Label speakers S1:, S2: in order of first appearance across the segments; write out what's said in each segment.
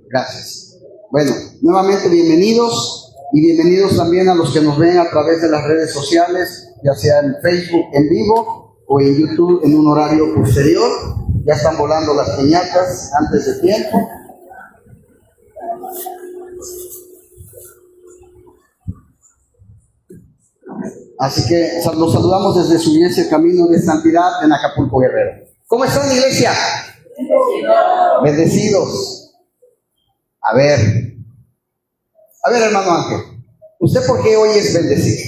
S1: Gracias. Bueno, nuevamente bienvenidos y bienvenidos también a los que nos ven a través de las redes sociales, ya sea en Facebook en vivo o en YouTube en un horario posterior. Ya están volando las piñatas antes de tiempo. Así que los saludamos desde su iglesia Camino de Santidad en Acapulco, Guerrero. ¿Cómo están, iglesia? Bendecidos. A ver, hermano Ángel, ¿usted por qué hoy es bendecido?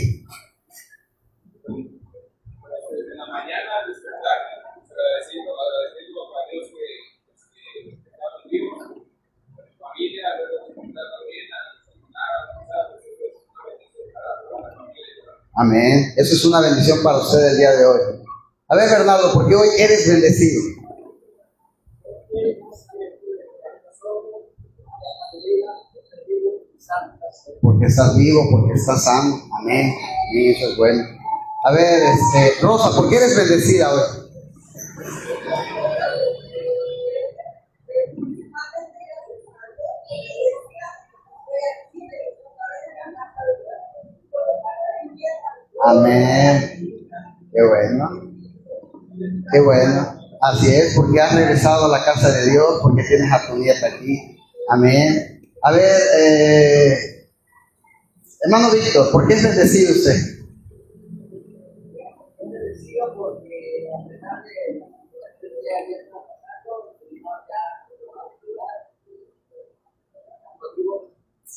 S2: En la mañana despertar, agradeciendo a Dios que estamos vivos, con mi familia, a la comunidad también,
S1: Amén. Eso es una bendición para usted el día de hoy. A ver, Bernardo, ¿por qué hoy eres bendecido? Porque estás vivo, porque estás sano. Amén. Y eso es bueno. A ver, Rosa, ¿por qué eres bendecida hoy? Amén. Qué bueno. Qué bueno. Así es, porque has regresado a la casa de Dios, porque tienes a tu nieta aquí. Amén. A ver, hermano Víctor, ¿por qué es bendecido usted?
S3: Bendecido porque a pesar de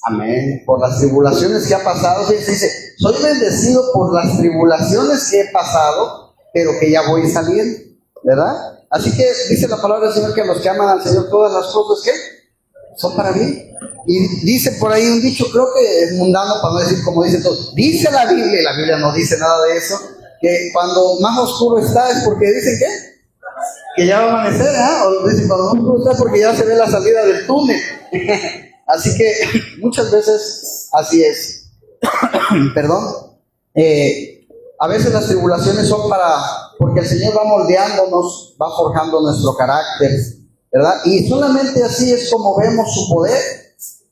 S1: Amén. Por las tribulaciones que ha pasado, dice, soy bendecido por las tribulaciones que he pasado, pero que ya voy saliendo, ¿verdad? Así que dice la palabra del Señor que a los que aman al Señor todas las cosas, ¿qué? Son para mí. Y dice por ahí un dicho, creo que es mundano para no decir como dicen todos, dice la Biblia, y la Biblia no dice nada de eso, que cuando más oscuro está es porque dicen ¿qué? Que ya va a amanecer, ¿eh? O dicen cuando más oscuro está es porque ya se ve la salida del túnel. Así que muchas veces así es. Perdón. A veces las tribulaciones son porque el Señor va moldeándonos, va forjando nuestro carácter, ¿verdad? Y solamente así es como vemos su poder.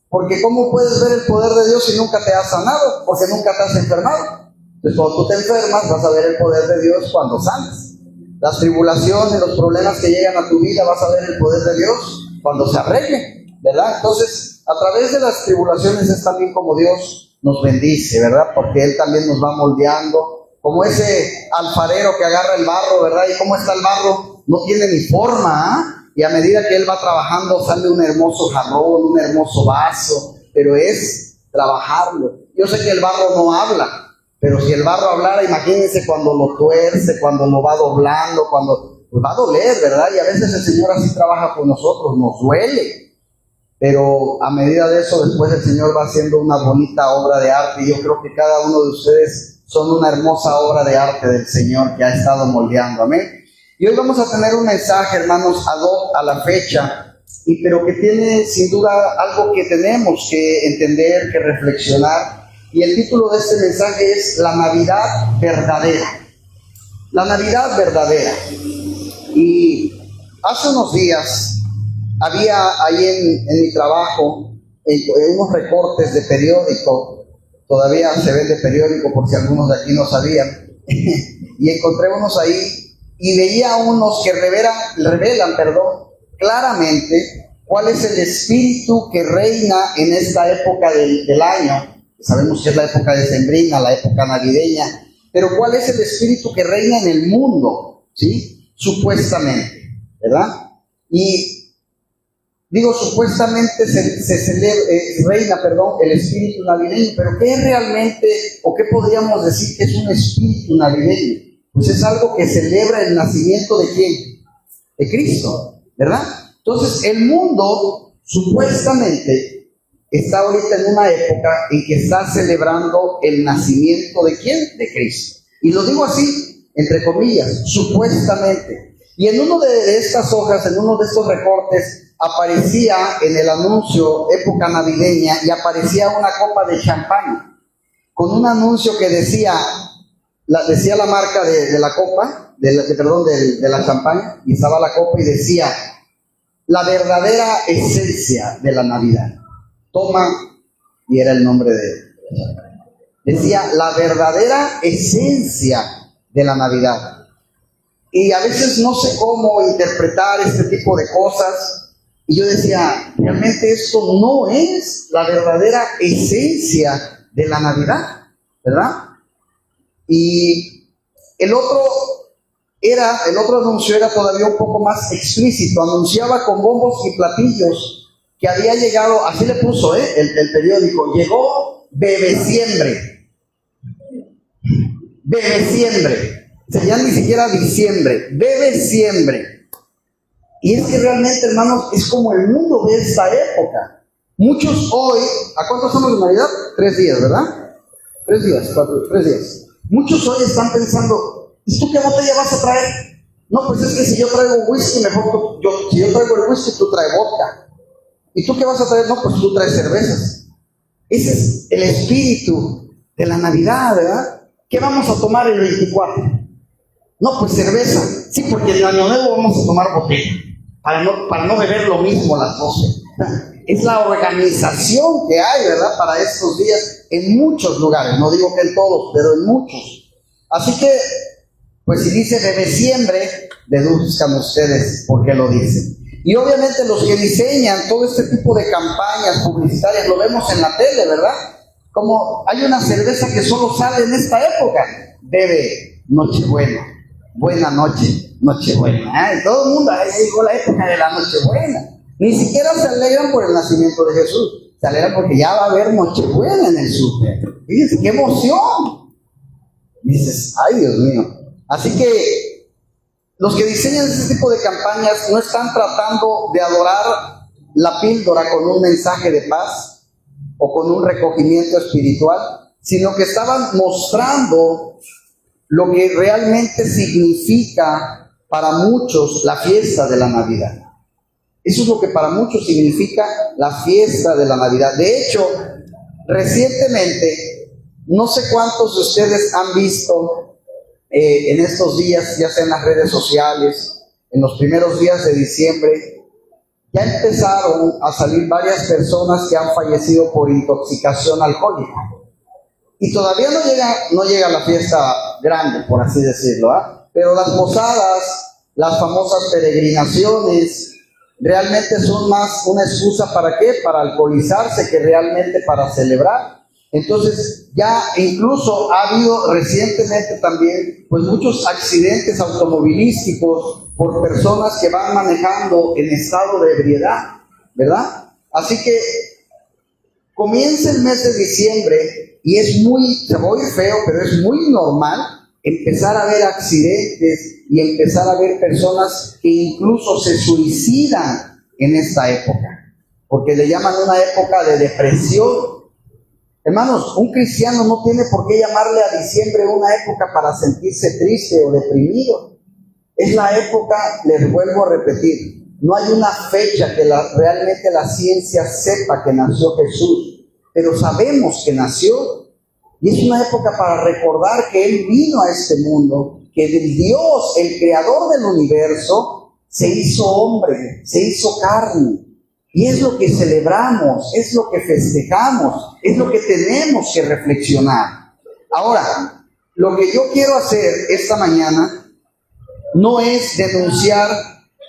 S1: Porque ¿cómo puedes ver el poder de Dios si nunca te has sanado? Porque nunca te has enfermado. Entonces cuando tú te enfermas vas a ver el poder de Dios cuando sanas. Las tribulaciones, los problemas que llegan a tu vida, vas a ver el poder de Dios cuando se arreglen, ¿verdad? Entonces, a través de las tribulaciones es también como Dios nos bendice, ¿verdad? Porque Él también nos va moldeando, como ese alfarero que agarra el barro, ¿verdad? ¿Y cómo está el barro? No tiene ni forma, ¿eh? Y a medida que Él va trabajando sale un hermoso jarrón, un hermoso vaso, pero es trabajarlo. Yo sé que el barro no habla, pero si el barro hablara, imagínense cuando lo tuerce, cuando lo va doblando, pues va a doler, ¿verdad? Y a veces el Señor así trabaja con nosotros, nos duele. Pero a medida de eso, después el Señor va haciendo una bonita obra de arte. Y yo creo que cada uno de ustedes son una hermosa obra de arte del Señor que ha estado moldeando. Amén. Y hoy vamos a tener un mensaje, hermanos, ad hoc a la fecha, pero que tiene sin duda algo que tenemos que entender, que reflexionar. Y el título de este mensaje es La Navidad Verdadera. La Navidad Verdadera. Y hace unos días había ahí en mi trabajo unos recortes de periódico, todavía se vende periódico por si algunos de aquí no sabían, y encontré unos ahí y veía unos que revelan claramente cuál es el espíritu que reina en esta época del año. Sabemos que es la época decembrina, la época navideña, pero cuál es el espíritu que reina en el mundo, ¿sí? Supuestamente, ¿verdad? Y digo, supuestamente reina el espíritu navideño, pero ¿qué es realmente, o qué podríamos decir que es un espíritu navideño? Pues es algo que celebra el nacimiento ¿de quién? De Cristo, ¿verdad? Entonces, el mundo supuestamente está ahorita en una época en que está celebrando el nacimiento ¿de quién? De Cristo. Y lo digo así, entre comillas, supuestamente. Y en uno de estas hojas, en uno de estos recortes, aparecía en el anuncio época navideña y aparecía una copa de champán con un anuncio que decía la marca de la copa, de la champaña, y estaba la copa y decía la verdadera esencia de la Navidad. Toma, y era el nombre de él. Decía, la verdadera esencia de la Navidad. Y a veces no sé cómo interpretar este tipo de cosas. Y yo decía, realmente esto no es la verdadera esencia de la Navidad, ¿verdad? Y el otro anuncio era todavía un poco más explícito. Anunciaba con bombos y platillos que había llegado, así le puso el periódico, llegó Bebeciembre. Bebeciembre. Ya ni siquiera diciembre, Bebeciembre. Y es que realmente, hermanos, es como el mundo de esta época. Muchos hoy, ¿a cuánto estamos de Navidad? 3 días, ¿verdad? 3 días, 3 días. Muchos hoy están pensando, ¿y tú qué botella vas a traer? No, pues es que si yo traigo whisky, mejor si yo traigo el whisky, tú traes vodka. ¿Y tú qué vas a traer? No, pues tú traes cervezas. Ese es el espíritu de la Navidad, ¿verdad? ¿Qué vamos a tomar el 24? No, pues cerveza. Sí, porque en el Año Nuevo vamos a tomar botella, para no beber lo mismo las 12. Es la organización que hay, ¿verdad? Para estos días en muchos lugares. No digo que en todos, pero en muchos. Así que, pues si dice Bebeciembre, deduzcan ustedes por qué lo dicen. Y obviamente los que diseñan todo este tipo de campañas publicitarias, lo vemos en la tele, ¿verdad? Como hay una cerveza que solo sale en esta época. Bebe Nochebuena. Buena noche, Nochebuena. Y todo el mundo, ahí llegó la época de la Nochebuena. Ni siquiera se alegran por el nacimiento de Jesús. Se alegran porque ya va a haber Nochebuena en el súper. Fíjense, qué emoción. Dices, ay Dios mío. Así que los que diseñan este tipo de campañas no están tratando de adorar la píldora con un mensaje de paz o con un recogimiento espiritual, sino que estaban mostrando lo que realmente significa para muchos la fiesta de la Navidad. Eso es lo que para muchos significa la fiesta de la Navidad. De hecho, recientemente, no sé cuántos de ustedes han visto en estos días, ya sea en las redes sociales, en los primeros días de diciembre, ya empezaron a salir varias personas que han fallecido por intoxicación alcohólica. Y todavía no llega la fiesta grande, por así decirlo, ¿ah? Pero las posadas, las famosas peregrinaciones, realmente son más una excusa ¿para qué? Para alcoholizarse que realmente para celebrar. Entonces ya incluso ha habido recientemente también pues muchos accidentes automovilísticos por personas que van manejando en estado de ebriedad, ¿verdad? Así que comienza el mes de diciembre y se va a oír feo, pero es muy normal empezar a ver accidentes y empezar a ver personas que incluso se suicidan en esta época, porque le llaman una época de depresión. Hermanos, un cristiano no tiene por qué llamarle a diciembre una época para sentirse triste o deprimido. Es la época, les vuelvo a repetir, no hay una fecha que realmente la ciencia sepa que nació Jesús, pero sabemos que nació. Y es una época para recordar que Él vino a este mundo, que Dios, el creador del universo, se hizo hombre, se hizo carne. Y es lo que celebramos, es lo que festejamos, es lo que tenemos que reflexionar. Ahora, lo que yo quiero hacer esta mañana no es denunciar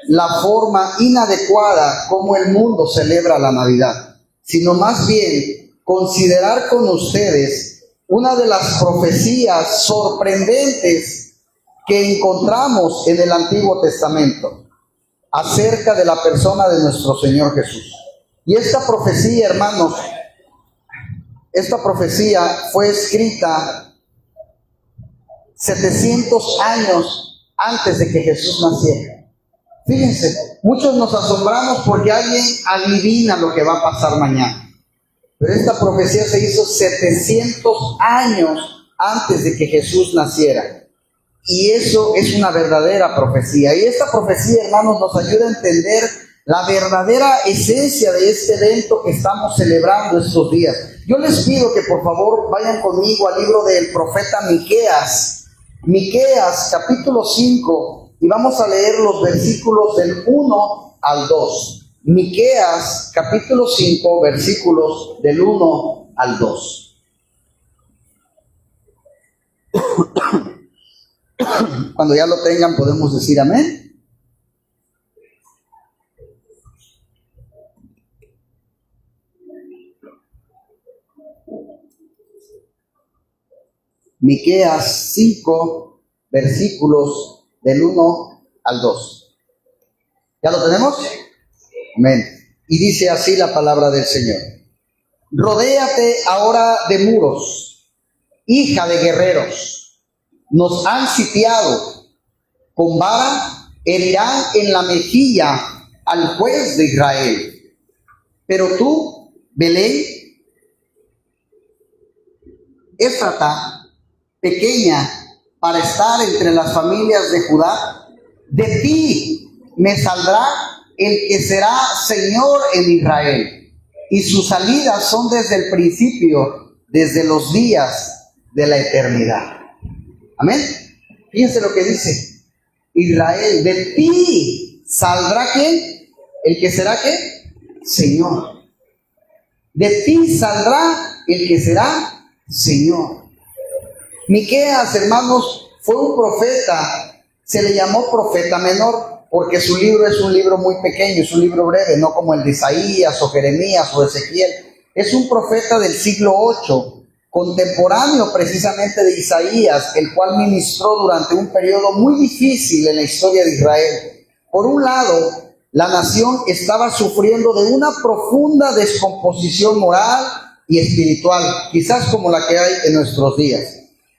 S1: la forma inadecuada como el mundo celebra la Navidad, sino más bien considerar con ustedes una de las profecías sorprendentes que encontramos en el Antiguo Testamento acerca de la persona de nuestro Señor Jesús. Y esta profecía, hermanos, esta profecía fue escrita 700 años antes de que Jesús naciera. Fíjense, muchos nos asombramos porque alguien adivina lo que va a pasar mañana. Pero esta profecía se hizo 700 años antes de que Jesús naciera. Y eso es una verdadera profecía. Y esta profecía, hermanos, nos ayuda a entender la verdadera esencia de este evento que estamos celebrando estos días. Yo les pido que por favor vayan conmigo al libro del profeta Miqueas. Miqueas, capítulo 5, y vamos a leer los versículos del 1 al 2. Miqueas capítulo 5, versículos del 1 al 2. Cuando ya lo tengan podemos decir amén. Miqueas 5, versículos del 1 al 2. ¿Ya lo tenemos? Amén. Y dice así la palabra del Señor. Rodéate ahora de muros, hija de guerreros. Nos han sitiado. Con vara herirán en la mejilla al juez de Israel. Pero tú, Belén, Éfrata, pequeña para estar entre las familias de Judá, de ti me saldrá el que será Señor en Israel, y sus salidas son desde el principio, desde los días de la eternidad. Amén. Fíjense lo que dice Israel: de ti saldrá ¿quién? El que será ¿qué? Señor. De ti saldrá el que será Señor. Miqueas, hermanos, fue un profeta. Se le llamó profeta menor porque su libro es un libro muy pequeño, es un libro breve, no como el de Isaías o Jeremías o Ezequiel. Es un profeta del siglo 8, contemporáneo precisamente de Isaías, el cual ministró durante un periodo muy difícil en la historia de Israel. Por un lado, la nación estaba sufriendo de una profunda descomposición moral y espiritual, quizás como la que hay en nuestros días.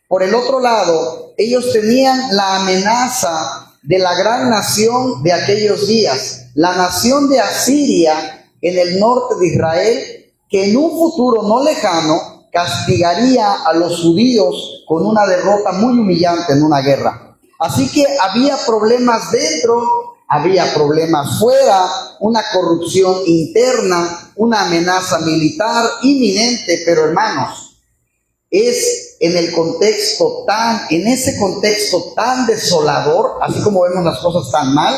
S1: Por el otro lado, ellos tenían la amenaza de la gran nación de aquellos días, la nación de Asiria en el norte de Israel, que en un futuro no lejano castigaría a los judíos con una derrota muy humillante en una guerra. Así que había problemas dentro, había problemas fuera, una corrupción interna, una amenaza militar inminente, pero hermanos, es en ese contexto tan desolador, así como vemos las cosas tan mal,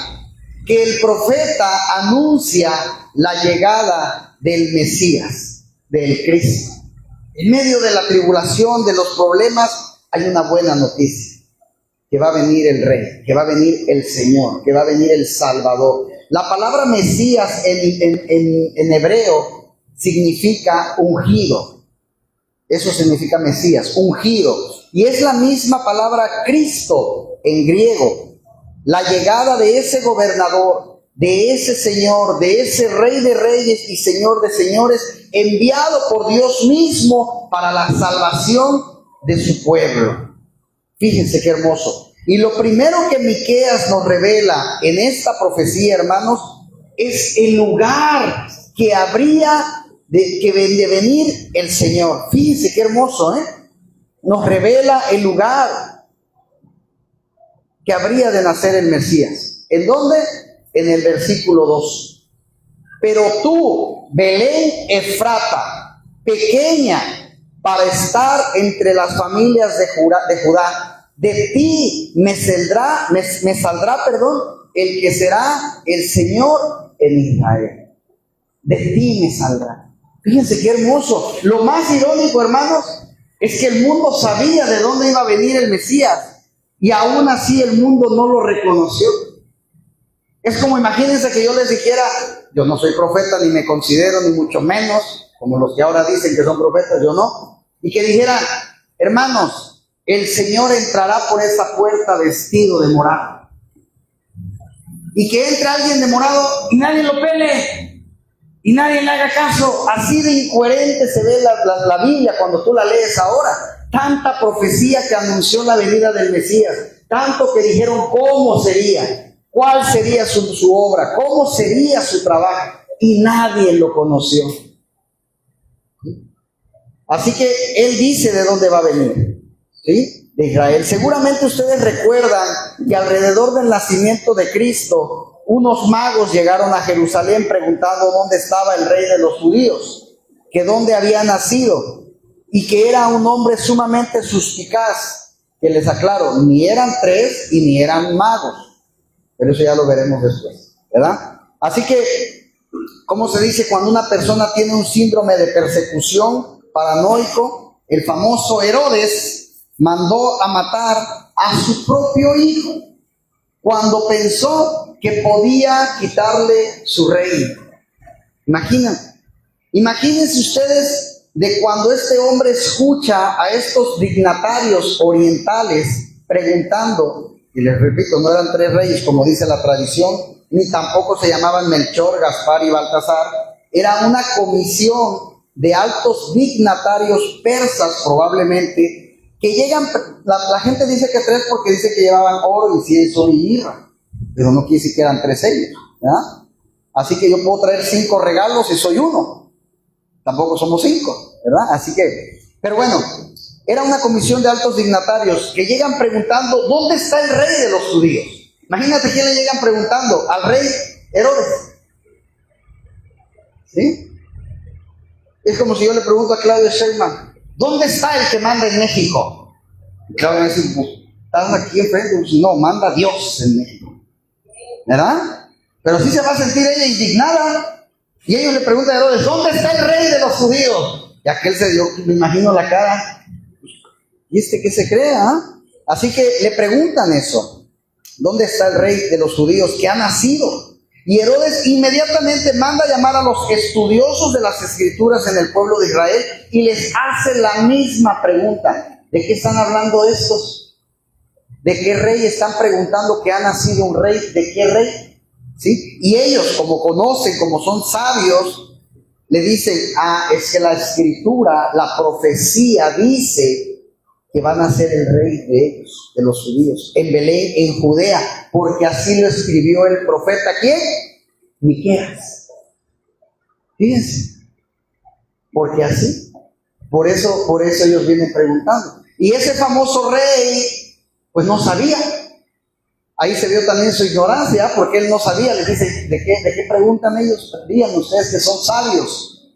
S1: que el profeta anuncia la llegada del Mesías, del Cristo. En medio de la tribulación, de los problemas, hay una buena noticia: que va a venir el Rey, que va a venir el Señor, que va a venir el Salvador. La palabra Mesías en hebreo significa ungido. Eso significa Mesías, ungido. Y es la misma palabra Cristo en griego. La llegada de ese gobernador, de ese Señor, de ese Rey de Reyes y Señor de Señores, enviado por Dios mismo para la salvación de su pueblo. Fíjense qué hermoso. Y lo primero que Miqueas nos revela en esta profecía, hermanos, es el lugar que habría de venir el Señor. Fíjense qué hermoso, nos revela el lugar que habría de nacer el Mesías. ¿En dónde? En el versículo 2. Pero tú, Belén Efrata, pequeña para estar entre las familias de Judá, de ti me saldrá, el que será el Señor en Israel. De ti me saldrá. Fíjense qué hermoso. Lo más irónico, hermanos, es que el mundo sabía de dónde iba a venir el Mesías, y aún así el mundo no lo reconoció. Es como, imagínense que yo les dijera: yo no soy profeta, ni me considero, ni mucho menos, como los que ahora dicen que son profetas, yo no. Y que dijera: hermanos, el Señor entrará por esa puerta vestido de morado. Y que entre alguien de morado y nadie lo pele. Y nadie le haga caso. Así de incoherente se ve la Biblia cuando tú la lees ahora. Tanta profecía que anunció la venida del Mesías. Tanto que dijeron cómo sería, cuál sería su obra, cómo sería su trabajo. Y nadie lo conoció. Así que Él dice de dónde va a venir. ¿Sí? De Israel. Seguramente ustedes recuerdan que alrededor del nacimiento de Cristo, unos magos llegaron a Jerusalén preguntando dónde estaba el rey de los judíos, que dónde había nacido, y que era un hombre sumamente suspicaz, que les aclaro, ni eran 3 y ni eran magos, pero eso ya lo veremos después, ¿verdad? Así que, ¿cómo se dice cuando una persona tiene un síndrome de persecución paranoico? El famoso Herodes mandó a matar a su propio hijo cuando pensó que podía quitarle su reino. Imagínense ustedes de cuando este hombre escucha a estos dignatarios orientales preguntando, y les repito, no eran 3 reyes como dice la tradición, ni tampoco se llamaban Melchor, Gaspar y Baltasar, era una comisión de altos dignatarios persas probablemente, que llegan, la gente dice que 3 porque dice que llevaban oro, incienso y mirra, pero no quiere decir que eran 3 ellos, ¿verdad? Así que yo puedo traer 5 regalos y soy uno, tampoco somos 5, ¿verdad? Así que, pero bueno, era una comisión de altos dignatarios que llegan preguntando, ¿dónde está el rey de los judíos? Imagínate quién le llegan preguntando, al rey Herodes. ¿Sí? Es como si yo le pregunto a Claudio Sheinbaum, ¿dónde está el que manda en México? Y Claudio va a decir, pues, ¿estás aquí enfrente? Pues, no, manda Dios en México. ¿Verdad? Pero sí se va a sentir ella indignada. Y ellos le preguntan a Herodes, ¿dónde está el rey de los judíos? Y aquel se dio, me imagino la cara, ¿y qué se cree? Así que le preguntan eso, ¿dónde está el rey de los judíos que ha nacido? Y Herodes inmediatamente manda a llamar a los estudiosos de las escrituras en el pueblo de Israel y les hace la misma pregunta. ¿De qué están hablando estos? ¿De qué rey están preguntando que ha nacido un rey? ¿De qué rey? ¿Sí? Y ellos, como conocen, como son sabios, le dicen, es que la escritura, la profecía dice que van a ser el rey de ellos, de los judíos, en Belén, en Judea, porque así lo escribió el profeta, ¿quién? Miqueas. Fíjense, porque así, por eso ellos vienen preguntando. Y ese famoso rey, pues no sabía. Ahí se vio también su ignorancia, porque él no sabía. Les dice, ¿de qué preguntan ellos? Díganme ustedes que son sabios.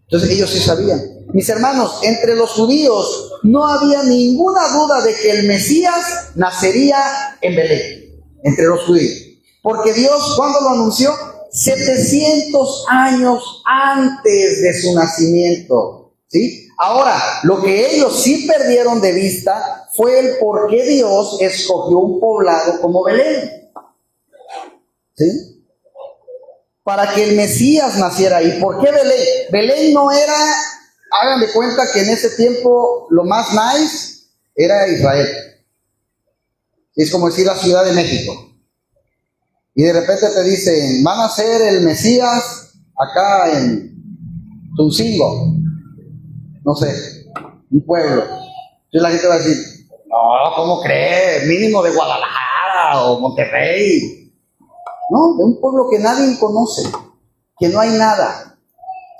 S1: Entonces ellos sí sabían. Mis hermanos, entre los judíos no había ninguna duda de que el Mesías nacería en Belén, entre los judíos. Porque Dios, ¿cuándo lo anunció? 700 años antes de su nacimiento, ¿sí? Ahora, lo que ellos sí perdieron de vista fue el por qué Dios escogió un poblado como Belén, ¿sí? Para que el Mesías naciera ahí. ¿Por qué Belén? Belén no era, hagan de cuenta que en ese tiempo lo más nice era Israel. Es como decir la Ciudad de México. Y de repente te dicen, van a ser el Mesías acá en Tuncingo, no sé, un pueblo. Entonces la gente va a decir, no, ¿cómo crees? Mínimo de Guadalajara o Monterrey. No, de un pueblo que nadie conoce, que no hay nada,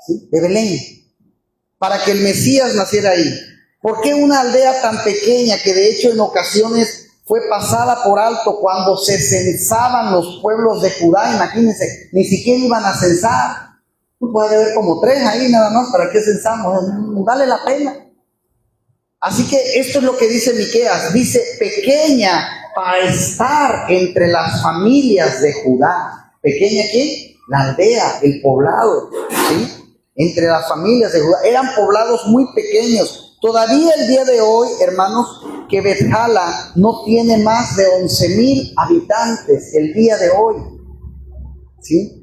S1: ¿sí? De Belén, para que el Mesías naciera ahí. ¿Por qué una aldea tan pequeña que de hecho en ocasiones fue pasada por alto cuando se censaban los pueblos de Judá? Imagínense, ni siquiera iban a censar. Puede haber como 3 ahí nada más, ¿para qué censamos? No vale la pena. Así que esto es lo que dice Miqueas, dice pequeña para estar entre las familias de Judá. ¿Pequeña qué? La aldea, el poblado, ¿sí? Entre las familias de Judá. Eran poblados muy pequeños. Todavía el día de hoy, hermanos, que Betjala no tiene más de 11,000 habitantes el día de hoy, ¿sí?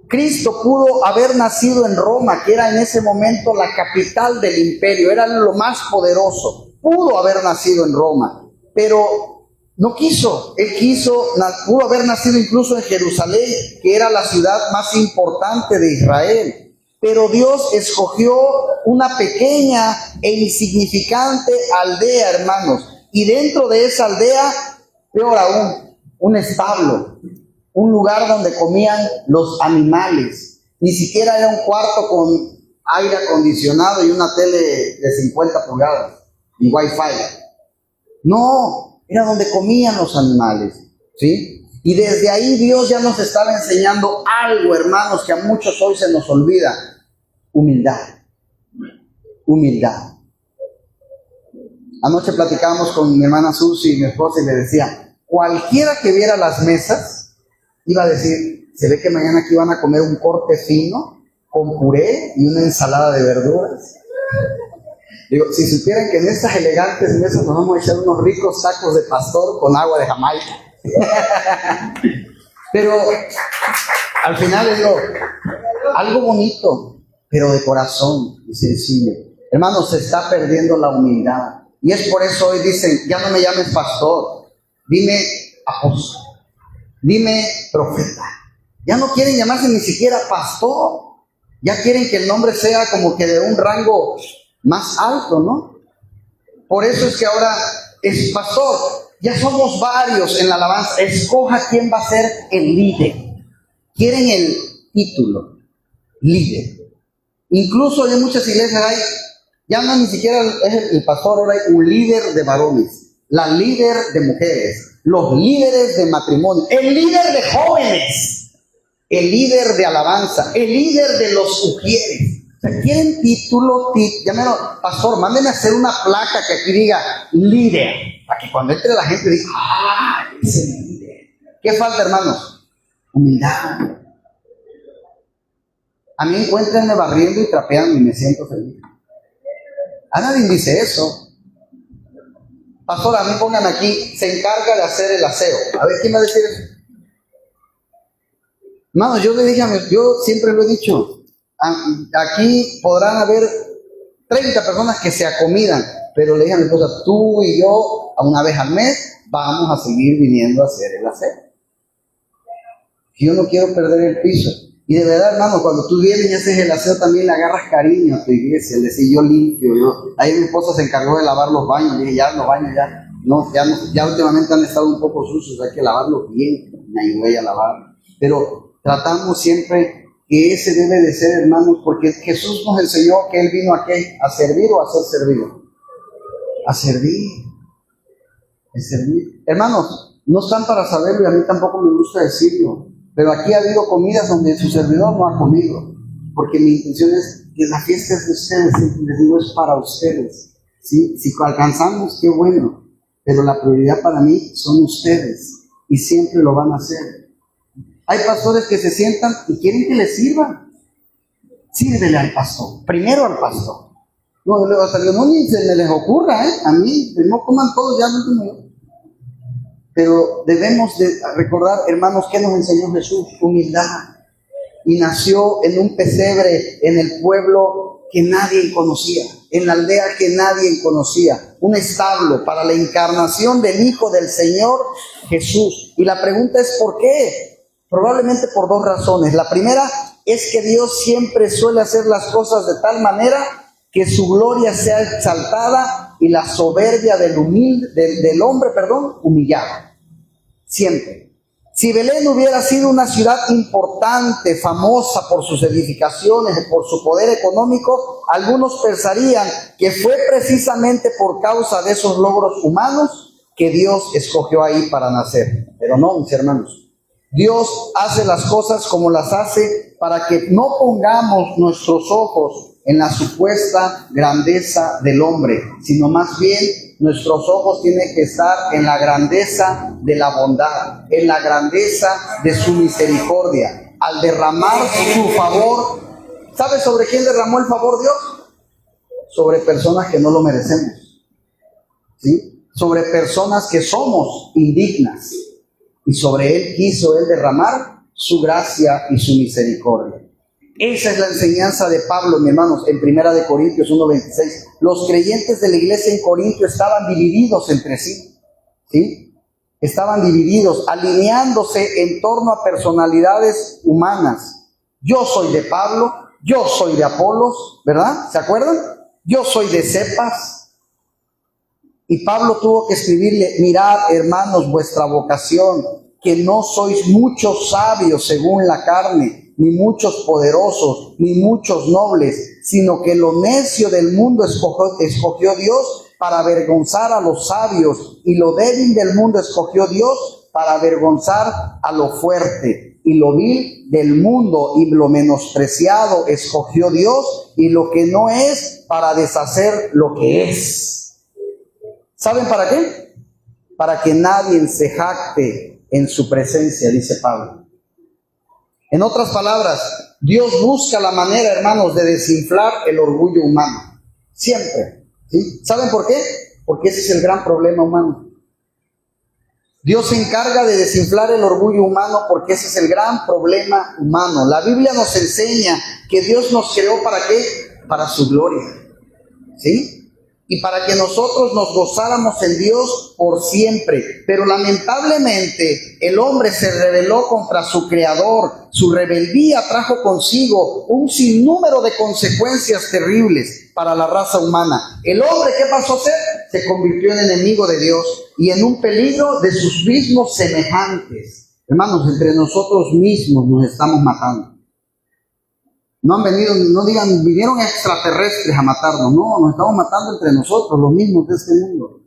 S1: Cristo pudo haber nacido en Roma, que era en ese momento la capital del imperio, era lo más poderoso. Pudo haber nacido en Roma, pero no quiso. Él pudo haber nacido incluso en Jerusalén, que era la ciudad más importante de Israel. Pero Dios escogió una pequeña e insignificante aldea, hermanos. Y dentro de esa aldea, peor aún, un establo. Un lugar donde comían los animales. Ni siquiera era un cuarto con aire acondicionado y una tele de 50 pulgadas y wifi. No, era donde comían los animales, ¿sí? Y desde ahí Dios ya nos estaba enseñando algo, hermanos, que a muchos hoy se nos olvida. Humildad. Humildad. Anoche platicábamos con mi hermana Susi y mi esposa y le decía, cualquiera que viera las mesas iba a decir, Se ve que mañana aquí van a comer un corte fino con puré y una ensalada de verduras. Digo, si supieran que en estas elegantes mesas nos vamos a echar unos ricos tacos de pastor con agua de Jamaica. Pero al final les digo, algo bonito, pero de corazón y sencillo. Hermanos, se está perdiendo la humildad. Y es por eso hoy dicen, ya no me llames pastor, dime apóstol, dime profeta. Ya no quieren llamarse ni siquiera pastor. Ya quieren que el nombre sea como que de un rango más alto, ¿no? Por eso es que ahora es pastor. Ya somos varios en la alabanza. Escoja quién va a ser el líder. Quieren el título, líder. Incluso en muchas iglesias hay, ya no ni siquiera es el pastor, ahora hay un líder de varones, la líder de mujeres, los líderes de matrimonio, el líder de jóvenes, el líder de alabanza, el líder de los ujieres. O sea, quieren título, llámenlo, pastor, mándenme a hacer una placa que aquí diga líder, para que cuando entre la gente diga, ¡ah, ese líder! ¿Qué falta, hermanos? Humildad. A mí encuéntrenme barriendo y trapeando y me siento feliz. A nadie dice eso. Pastor, a mí pónganme aquí, se encarga de hacer el aseo. A ver, ¿quién va a decir eso? Hermanos, yo le dije yo siempre lo he dicho, aquí podrán haber 30 personas que se acomidan, pero le dije a mi esposa, tú y yo, a una vez al mes, vamos a seguir viniendo a hacer el aseo. Yo no quiero perder el piso. Y de verdad, hermano, cuando tú vienes y haces el aseo, también le agarras cariño a tu iglesia. Le decís, yo limpio. Ahí mi esposa se encargó de lavar los baños. Le dije, ya los baños ya últimamente han estado un poco sucios, hay que lavarlos bien. Me ayudó ella a lavar. Pero tratamos siempre que ese debe de ser, hermanos, porque Jesús nos enseñó que Él vino ¿a qué? ¿A servir o a ser servido? A servir. A servir. Hermanos, no están para saberlo y a mí tampoco me gusta decirlo. Pero aquí ha habido comidas donde su servidor no ha comido, porque mi intención es que la fiesta es de ustedes, les digo, es para ustedes. ¿Sí? Si alcanzamos, qué bueno, pero la prioridad para mí son ustedes, y siempre lo van a hacer. Hay pastores que se sientan y quieren que les sirvan. Sírvele al pastor, primero al pastor. No, ni se me les ocurra, a mí, no coman todos, ya no último yo. Pero debemos de recordar, hermanos, ¿qué nos enseñó Jesús? Humildad. Y nació en un pesebre en el pueblo que nadie conocía, en la aldea que nadie conocía, un establo para la encarnación del Hijo del Señor Jesús. Y la pregunta es ¿por qué? Probablemente por dos razones. La primera es que Dios siempre suele hacer las cosas de tal manera que su gloria sea exaltada y la soberbia del hombre, humillada. Siempre. Si Belén hubiera sido una ciudad importante, famosa por sus edificaciones, por su poder económico, algunos pensarían que fue precisamente por causa de esos logros humanos que Dios escogió ahí para nacer. Pero no, mis hermanos. Dios hace las cosas como las hace para que no pongamos nuestros ojos en la supuesta grandeza del hombre, sino más bien nuestros ojos tienen que estar en la grandeza de la bondad, en la grandeza de su misericordia, al derramar su favor. ¿Sabe sobre quién derramó el favor Dios? Sobre personas que no lo merecemos, ¿sí? Sobre personas que somos indignas, y sobre Él quiso derramar su gracia y su misericordia. Esa es la enseñanza de Pablo, mis hermanos, en 1 Corintios 1:26. Los creyentes de la iglesia en Corintio estaban divididos entre sí, ¿sí? Estaban divididos, alineándose en torno a personalidades humanas. Yo soy de Pablo, yo soy de Apolos, ¿verdad? ¿Se acuerdan? Yo soy de Cefas. Y Pablo tuvo que escribirle, mirad, hermanos, vuestra vocación, que no sois muchos sabios según la carne, ni muchos poderosos, ni muchos nobles, sino que lo necio del mundo escogió Dios para avergonzar a los sabios, y lo débil del mundo escogió Dios para avergonzar a lo fuerte, y lo vil del mundo y lo menospreciado escogió Dios, y lo que no es para deshacer lo que es. ¿Saben para qué? Para que nadie se jacte en su presencia, dice Pablo. En otras palabras, Dios busca la manera, hermanos, de desinflar el orgullo humano. Siempre. ¿Sí? ¿Saben por qué? Porque ese es el gran problema humano. Dios se encarga de desinflar el orgullo humano porque ese es el gran problema humano. La Biblia nos enseña que Dios nos creó ¿para qué? Para su gloria. ¿Sí? Y para que nosotros nos gozáramos en Dios por siempre. Pero lamentablemente el hombre se rebeló contra su Creador. Su rebeldía trajo consigo un sinnúmero de consecuencias terribles para la raza humana. El hombre, ¿qué pasó a ser? Se convirtió en enemigo de Dios y en un peligro de sus mismos semejantes. Hermanos, entre nosotros mismos nos estamos matando. No han venido, no digan, vinieron extraterrestres a matarnos. No, nos estamos matando entre nosotros, los mismos de este mundo.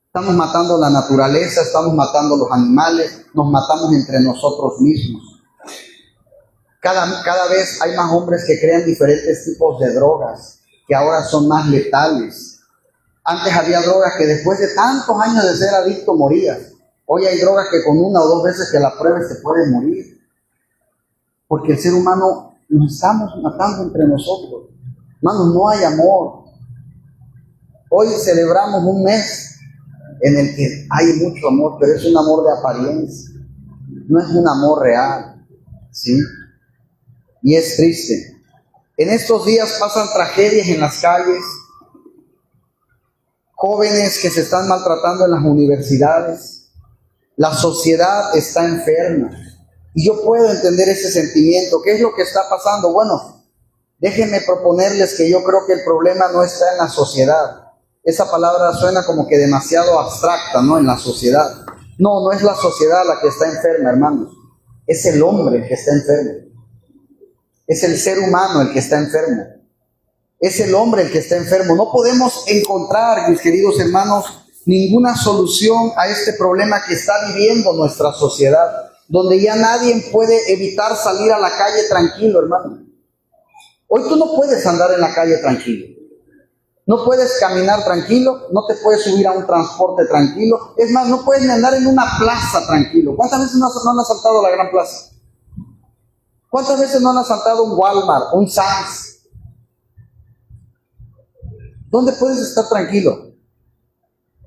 S1: Estamos matando la naturaleza, estamos matando los animales, nos matamos entre nosotros mismos. Cada vez hay más hombres que crean diferentes tipos de drogas, que ahora son más letales. Antes había drogas que después de tantos años de ser adicto morías. Hoy hay drogas que con una o dos veces que la pruebes te puedes morir. Porque el ser humano nos estamos matando entre nosotros. Hermanos, no hay amor. Hoy celebramos un mes en el que hay mucho amor, pero es un amor de apariencia. No es un amor real. ¿Sí? Y es triste. En estos días pasan tragedias en las calles. Jóvenes que se están maltratando en las universidades. La sociedad está enferma. Y yo puedo entender ese sentimiento. ¿Qué es lo que está pasando? Bueno, déjenme proponerles que yo creo que el problema no está en la sociedad. Esa palabra suena como que demasiado abstracta, ¿no? En la sociedad. No, no es la sociedad la que está enferma, hermanos. Es el hombre el que está enfermo. Es el ser humano el que está enfermo. Es el hombre el que está enfermo. No podemos encontrar, mis queridos hermanos, ninguna solución a este problema que está viviendo nuestra sociedad, donde ya nadie puede evitar salir a la calle tranquilo, hermano. Hoy tú no puedes andar en la calle tranquilo. No puedes caminar tranquilo, no te puedes subir a un transporte tranquilo. Es más, no puedes ni andar en una plaza tranquilo. ¿Cuántas veces no han asaltado la Gran Plaza? ¿Cuántas veces no han asaltado un Walmart, un Sam's? ¿Dónde puedes estar tranquilo?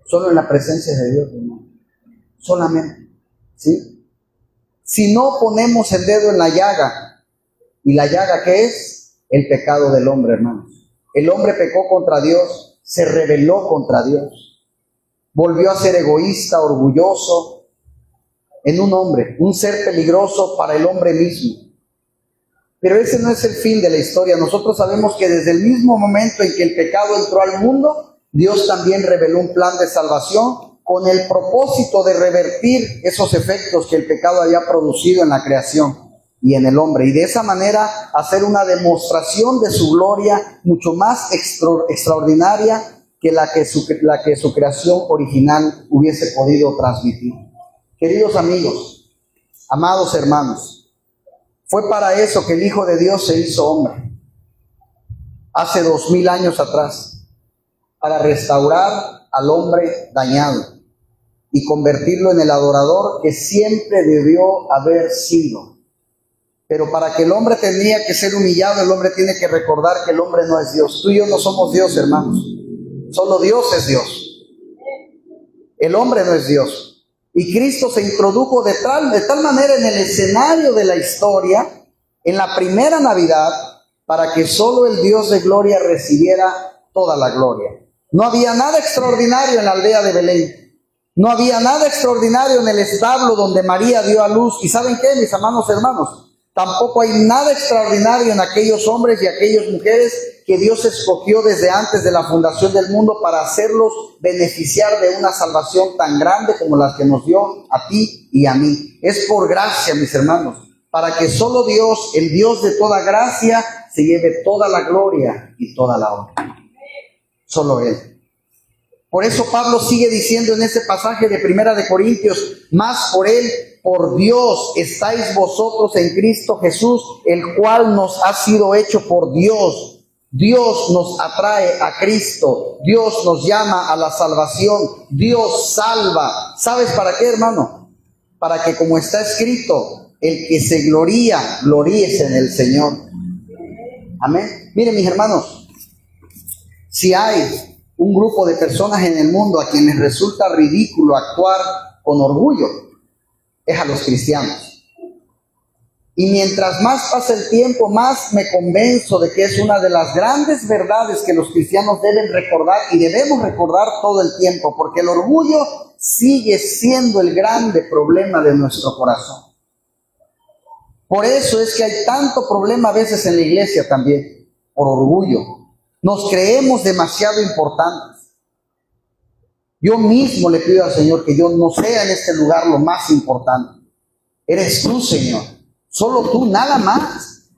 S1: Solo en la presencia de Dios, hermano. Solamente. ¿Sí? Si no ponemos el dedo en la llaga, ¿y la llaga qué es? El pecado del hombre, hermanos. El hombre pecó contra Dios, se rebeló contra Dios, volvió a ser egoísta, orgulloso, en un hombre, un ser peligroso para el hombre mismo. Pero ese no es el fin de la historia. Nosotros sabemos que desde el mismo momento en que el pecado entró al mundo, Dios también reveló un plan de salvación con el propósito de revertir esos efectos que el pecado había producido en la creación y en el hombre, y de esa manera hacer una demostración de su gloria mucho más extraordinaria que la que su creación original hubiese podido transmitir. Queridos amigos, amados hermanos, fue para eso que el Hijo de Dios se hizo hombre, hace 2000 años atrás, para restaurar al hombre dañado y convertirlo en el adorador que siempre debió haber sido. Pero para que el hombre tenía que ser humillado, el hombre tiene que recordar que el hombre no es Dios. Tú y yo no somos Dios, hermanos. Solo Dios es Dios. El hombre no es Dios. Y Cristo se introdujo de tal manera en el escenario de la historia, en la primera Navidad, para que solo el Dios de gloria recibiera toda la gloria. No había nada extraordinario en la aldea de Belén. No había nada extraordinario en el establo donde María dio a luz. ¿Y saben qué, mis amados hermanos? Tampoco hay nada extraordinario en aquellos hombres y aquellas mujeres que Dios escogió desde antes de la fundación del mundo para hacerlos beneficiar de una salvación tan grande como la que nos dio a ti y a mí. Es por gracia, mis hermanos, para que solo Dios, el Dios de toda gracia, se lleve toda la gloria y toda la honra. Solo Él. Por eso Pablo sigue diciendo en ese pasaje de 1 de Corintios, más por Él, por Dios, estáis vosotros en Cristo Jesús, el cual nos ha sido hecho por Dios. Dios nos atrae a Cristo, Dios nos llama a la salvación, Dios salva. ¿Sabes para qué, hermano? Para que, como está escrito, El que se gloría, gloríese en el Señor. Amén. Miren, mis hermanos, si hay un grupo de personas en el mundo a quienes resulta ridículo actuar con orgullo, es a los cristianos. Y mientras más pasa el tiempo, más me convenzo de que es una de las grandes verdades que los cristianos deben recordar y debemos recordar todo el tiempo, porque el orgullo sigue siendo el grande problema de nuestro corazón. Por eso es que hay tanto problema a veces en la iglesia también, por orgullo. Nos creemos demasiado importantes. Yo mismo le pido al Señor que yo no sea en este lugar lo más importante. Eres tú, Señor. Solo tú, nada más.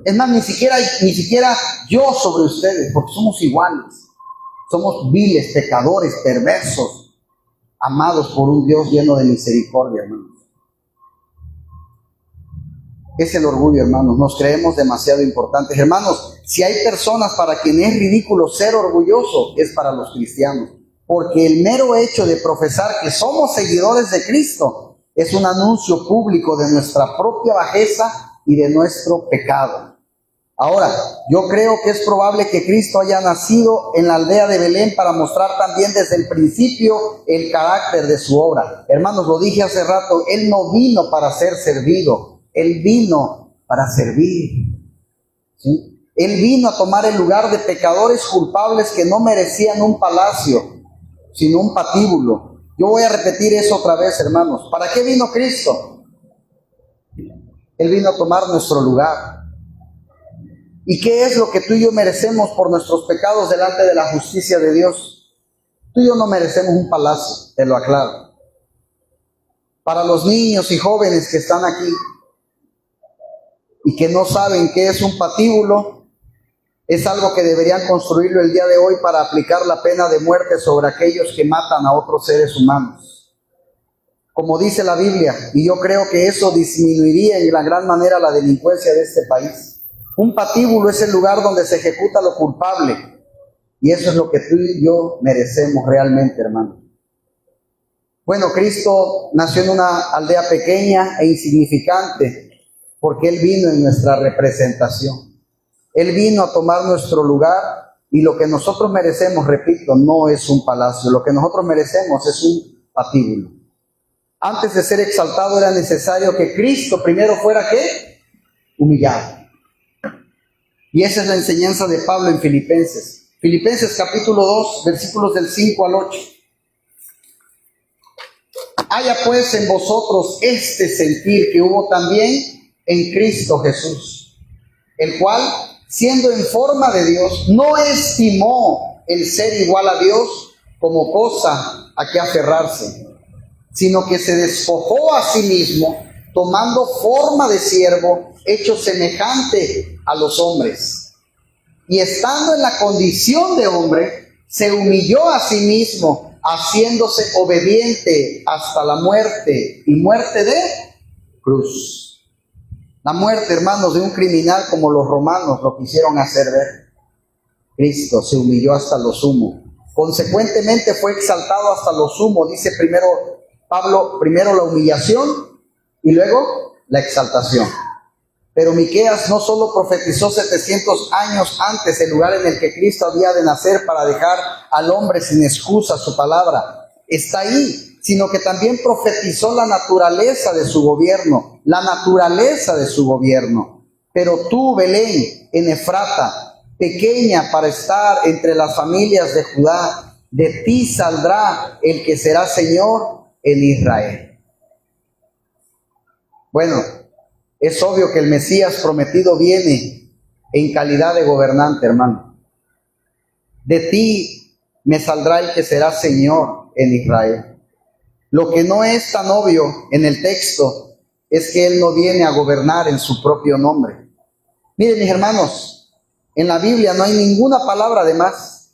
S1: Es más, ni siquiera yo sobre ustedes, porque somos iguales. Somos viles, pecadores, perversos, amados por un Dios lleno de misericordia, hermanos. Es el orgullo, hermanos. Nos creemos demasiado importantes. Hermanos, si hay personas para quienes es ridículo ser orgulloso, es para los cristianos. Porque el mero hecho de profesar que somos seguidores de Cristo es un anuncio público de nuestra propia bajeza y de nuestro pecado. Ahora, yo creo que es probable que Cristo haya nacido en la aldea de Belén para mostrar también desde el principio el carácter de su obra. Hermanos, lo dije hace rato, Él no vino para ser servido. Él vino para servir, ¿sí? Él vino a tomar el lugar de pecadores culpables que no merecían un palacio, sino un patíbulo. Yo voy a repetir eso otra vez, hermanos. ¿Para qué vino Cristo? Él vino a tomar nuestro lugar. ¿Y qué es lo que tú y yo merecemos por nuestros pecados delante de la justicia de Dios? Tú y yo no merecemos un palacio, te lo aclaro. Para los niños y jóvenes que están aquí y que no saben qué es un patíbulo, es algo que deberían construirlo el día de hoy para aplicar la pena de muerte sobre aquellos que matan a otros seres humanos. Como dice la Biblia, y yo creo que eso disminuiría en la gran manera la delincuencia de este país. Un patíbulo es el lugar donde se ejecuta lo culpable, y eso es lo que tú y yo merecemos realmente, hermano. Bueno, Cristo nació en una aldea pequeña e insignificante, porque Él vino en nuestra representación. Él vino a tomar nuestro lugar, y lo que nosotros merecemos, repito, no es un palacio. Lo que nosotros merecemos es un patíbulo. Antes de ser exaltado era necesario que Cristo primero fuera, ¿qué? Humillado. Y esa es la enseñanza de Pablo en Filipenses. Filipenses capítulo 2, versículos del 5 al 8. Haya pues en vosotros este sentir que hubo también en Cristo Jesús, el cual, siendo en forma de Dios, no estimó el ser igual a Dios como cosa a que aferrarse, sino que se despojó a sí mismo, tomando forma de siervo, hecho semejante a los hombres. Y estando en la condición de hombre, se humilló a sí mismo, haciéndose obediente hasta la muerte, y muerte de cruz. La muerte, hermanos, de un criminal como los romanos lo quisieron hacer ver. Cristo se humilló hasta lo sumo. Consecuentemente fue exaltado hasta lo sumo. Dice Pablo, primero la humillación y luego la exaltación. Pero Miqueas no solo profetizó 700 años antes el lugar en el que Cristo había de nacer para dejar al hombre sin excusa su palabra. Está ahí. Sino que también profetizó la naturaleza de su gobierno, Pero tú, Belén, en Efrata, pequeña para estar entre las familias de Judá, de ti saldrá el que será Señor en Israel. Bueno, es obvio que el Mesías prometido viene en calidad de gobernante, hermano. De ti me saldrá el que será Señor en Israel. Lo que no es tan obvio en el texto es que Él no viene a gobernar en su propio nombre. Miren, mis hermanos, en la Biblia no hay ninguna palabra de más.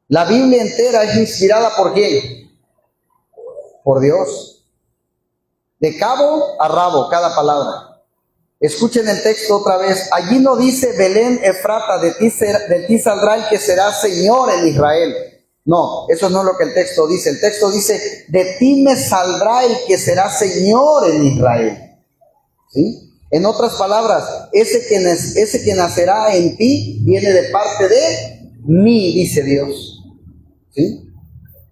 S1: La Biblia entera es inspirada ¿por quién? Por Dios. De cabo a rabo, cada palabra. Escuchen el texto otra vez. Allí no dice Belén Efrata, de ti saldrá el que será Señor en Israel. No, eso no es lo que el texto dice. El texto dice, de ti me saldrá el que será Señor en Israel. ¿Sí? En otras palabras, ese que nacerá en ti viene de parte de mí, dice Dios. ¿Sí?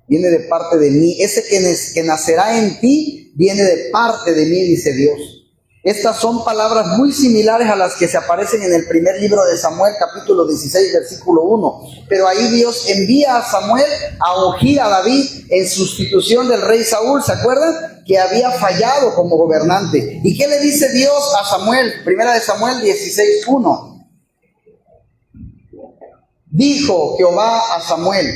S1: Viene de parte de mí. Ese que nacerá en ti viene de parte de mí, dice Dios. Estas son palabras muy similares a las que se aparecen en el primer libro de Samuel, capítulo 16, versículo 1. Pero ahí Dios envía a Samuel a ungir a David en sustitución del rey Saúl, ¿se acuerdan? Que había fallado como gobernante. ¿Y qué le dice Dios a Samuel? Primera de Samuel 16, 1. Dijo Jehová a Samuel: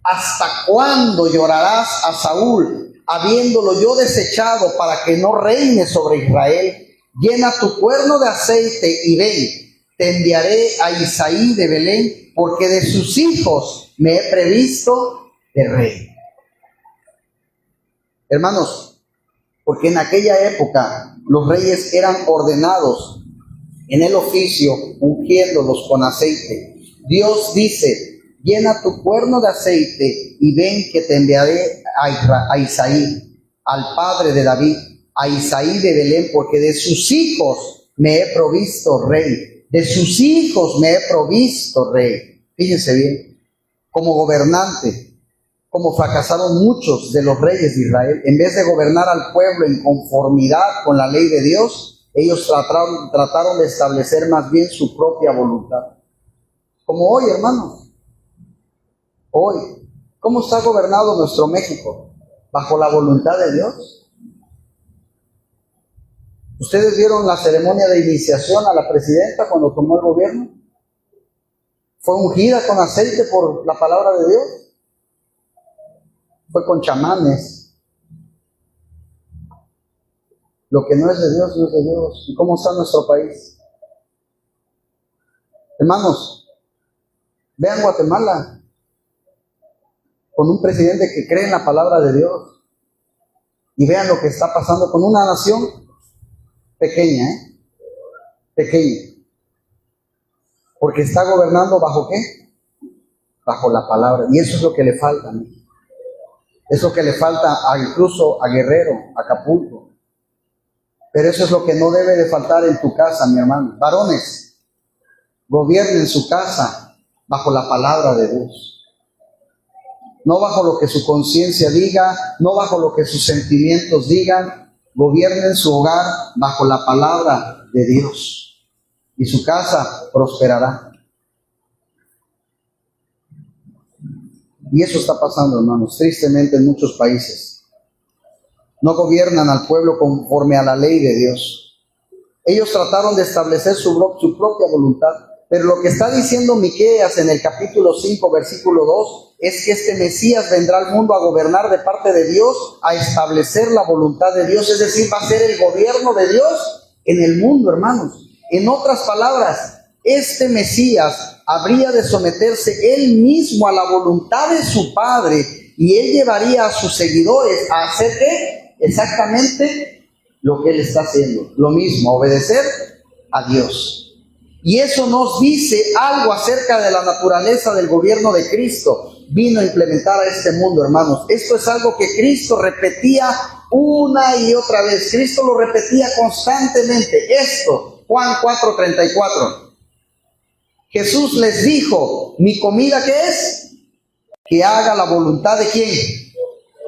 S1: ¿hasta cuándo llorarás a Saúl, habiéndolo yo desechado para que no reine sobre Israel? Llena tu cuerno de aceite y ven, te enviaré a Isaí de Belén, porque de sus hijos me he previsto de rey. Hermanos, porque en aquella época los reyes eran ordenados en el oficio, ungiéndolos con aceite. Dios dice: llena tu cuerno de aceite y ven que te enviaré a Isaí, al padre de David, a Isaí de Belén, porque de sus hijos me he provisto rey. De sus hijos me he provisto rey. Fíjense bien, como gobernante, como fracasaron muchos de los reyes de Israel. En vez de gobernar al pueblo en conformidad con la ley de Dios, ellos trataron de establecer más bien su propia voluntad. Como hoy, hermanos. Hoy, ¿cómo está gobernado nuestro México? ¿Bajo la voluntad de Dios? ¿Ustedes vieron la ceremonia de iniciación a la presidenta cuando tomó el gobierno? ¿Fue ungida con aceite por la palabra de Dios? Fue con chamanes. Lo que no es de Dios, no es de Dios. ¿Y cómo está nuestro país? Hermanos, vean Guatemala, con un presidente que cree en la palabra de Dios. Y vean lo que está pasando con una nación pequeña, pequeña. Porque está gobernando ¿bajo qué? Bajo la palabra. Y eso es lo que le falta a mí. Es lo que le falta incluso a Guerrero, a Acapulco. Pero eso es lo que no debe de faltar en tu casa, mi hermano. Varones, gobiernen su casa bajo la palabra de Dios. No bajo lo que su conciencia diga, no bajo lo que sus sentimientos digan. Gobiernen su hogar bajo la palabra de Dios y su casa prosperará. Y eso está pasando, hermanos, tristemente en muchos países. No gobiernan al pueblo conforme a la ley de Dios. Ellos trataron de establecer su propia voluntad. Pero lo que está diciendo Miqueas en el capítulo 5, versículo 2, es que este Mesías vendrá al mundo a gobernar de parte de Dios, a establecer la voluntad de Dios, es decir, va a ser el gobierno de Dios en el mundo, hermanos. En otras palabras, este Mesías habría de someterse él mismo a la voluntad de su Padre, y él llevaría a sus seguidores a hacer ¿qué? Exactamente lo que él está haciendo, lo mismo, obedecer a Dios. Y eso nos dice algo acerca de la naturaleza del gobierno de Cristo. Vino a implementar a este mundo, hermanos. Esto es algo que Cristo repetía una y otra vez. Cristo lo repetía constantemente. Esto, Juan 4:34. Jesús les dijo: ¿mi comida qué es? Que haga la voluntad de ¿quién?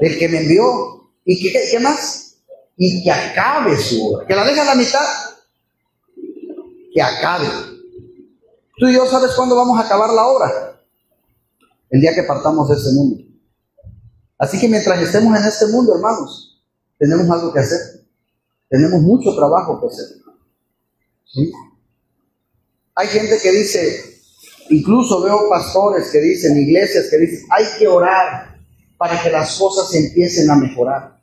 S1: Del que me envió. ¿Y qué más? Y que acabe su obra. Que la deje a la mitad. Que acabe. Tú y yo, ¿sabes cuándo vamos a acabar la obra? El día que partamos de este mundo. Así que mientras estemos en este mundo, hermanos, tenemos algo que hacer. Tenemos mucho trabajo que hacer. ¿Sí? Hay gente que dice, incluso veo pastores que dicen, iglesias que dicen, hay que orar para que las cosas empiecen a mejorar.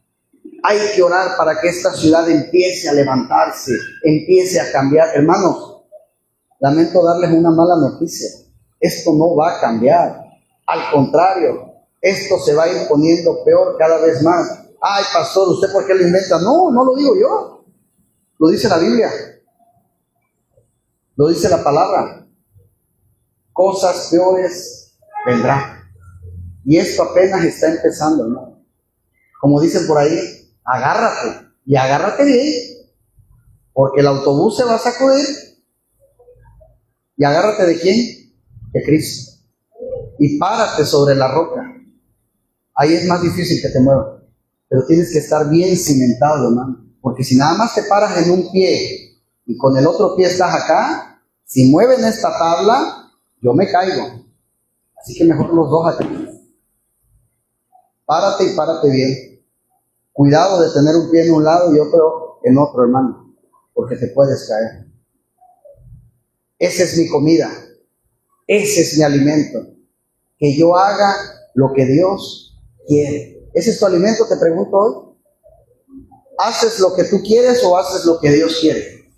S1: Hay que orar para que esta ciudad empiece a levantarse, empiece a cambiar. Hermanos, lamento darles una mala noticia. Esto no va a cambiar. Al contrario, esto se va a ir poniendo peor cada vez más. Ay, pastor, ¿usted por qué lo inventa? No, no lo digo yo. Lo dice la Biblia. Lo dice la palabra. Cosas peores vendrán. Y esto apenas está empezando, ¿no? Como dicen por ahí, agárrate. Y agárrate bien. porque el autobús se va a sacudir. Y agárrate de quién, de Cristo, y párate sobre la roca. Ahí es más difícil que te muevas, pero tienes que estar bien cimentado, hermano, porque si nada más te paras en un pie y con el otro pie estás acá, si mueven esta tabla, yo me caigo. Así que mejor los dos aquí. Párate y párate bien. Cuidado de tener un pie en un lado y otro en otro, hermano, porque te puedes caer. Esa es mi comida, ese es mi alimento, que yo haga lo que Dios quiere. ¿Ese es tu alimento? Te pregunto hoy. ¿Haces lo que tú quieres o haces lo que Dios quiere?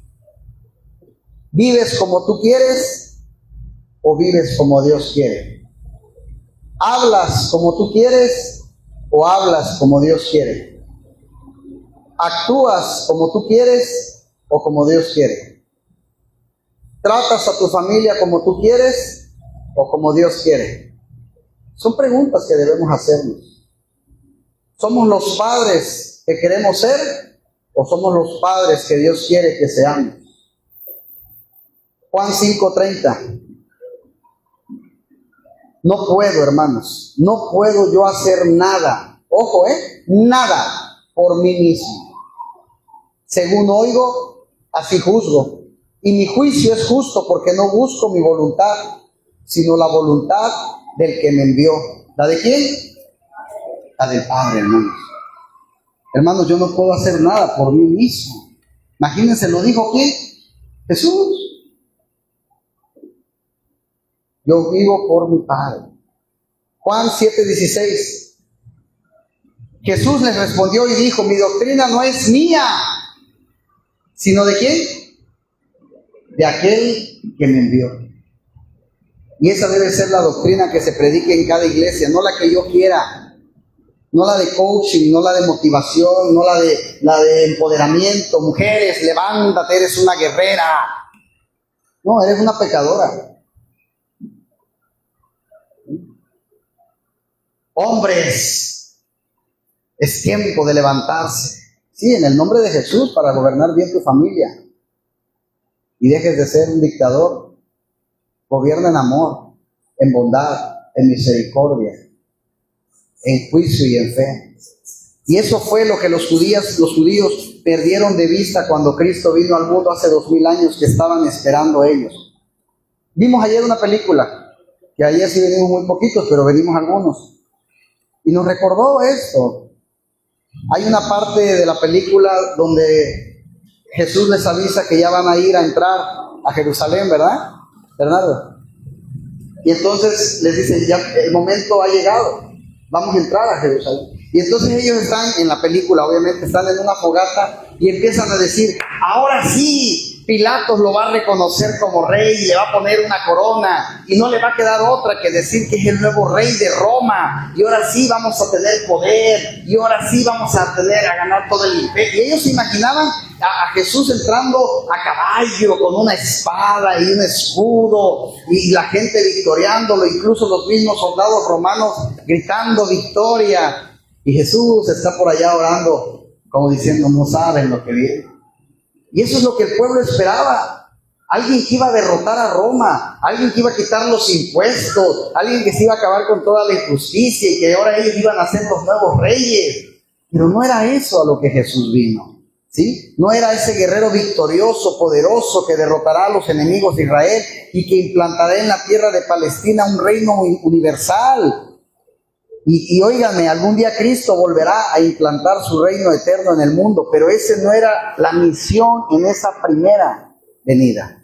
S1: ¿Vives como tú quieres o vives como Dios quiere? ¿Hablas como tú quieres o hablas como Dios quiere? ¿Actúas como tú quieres o como Dios quiere? ¿Tratas a tu familia como tú quieres o como Dios quiere? Son preguntas que debemos hacernos. ¿Somos los padres que queremos ser o somos los padres que Dios quiere que seamos? Juan 5:30. No puedo, hermanos, no puedo yo hacer nada, ojo, nada por mí mismo. Según oigo, así juzgo. Y mi juicio es justo porque no busco mi voluntad, sino la voluntad del que me envió. ¿La de quién? La del Padre, hermanos. Hermanos, yo no puedo hacer nada por mí mismo. Imagínense, ¿lo dijo quién? Jesús. Yo vivo por mi Padre. Juan 7:16. Jesús les respondió y dijo, mi doctrina no es mía, sino ¿de quién? De aquel que me envió. Y esa debe ser la doctrina que se predique en cada iglesia, no la que yo quiera, no la de coaching, no la de motivación, no la de empoderamiento. Mujeres, levántate, eres una guerrera. No, eres una pecadora. Hombres, es tiempo de levantarse. Sí, en el nombre de Jesús, para gobernar bien tu familia. Y dejes de ser un dictador. Gobierna en amor, en bondad, en misericordia, en juicio y en fe. Y eso fue lo que los judíos perdieron de vista cuando Cristo vino al mundo hace 2000 años, que estaban esperando ellos. Vimos ayer una película, que ayer sí venimos muy poquitos, pero venimos algunos. Y nos recordó esto. Hay una parte de la película donde Jesús les avisa que ya van a ir a entrar a Jerusalén, ¿verdad, Bernardo? Y entonces les dicen, ya el momento ha llegado, vamos a entrar a Jerusalén. Y entonces ellos están en la película, obviamente, están en una fogata y empiezan a decir, ahora sí, Pilatos lo va a reconocer como rey y le va a poner una corona y no le va a quedar otra que decir que es el nuevo rey de Roma, y ahora sí vamos a tener poder, y ahora sí vamos a ganar todo el imperio. Y ellos se imaginaban a Jesús entrando a caballo con una espada y un escudo y la gente victoriándolo, incluso los mismos soldados romanos gritando victoria, y Jesús está por allá orando como diciendo, no saben lo que viene. Y eso es lo que el pueblo esperaba. Alguien que iba a derrotar a Roma, alguien que iba a quitar los impuestos, alguien que se iba a acabar con toda la injusticia y que ahora ellos iban a ser los nuevos reyes. Pero no era eso a lo que Jesús vino, ¿sí? No era ese guerrero victorioso, poderoso, que derrotará a los enemigos de Israel y que implantará en la tierra de Palestina un reino universal. Y óiganme, algún día Cristo volverá a implantar su reino eterno en el mundo, pero esa no era la misión en esa primera venida.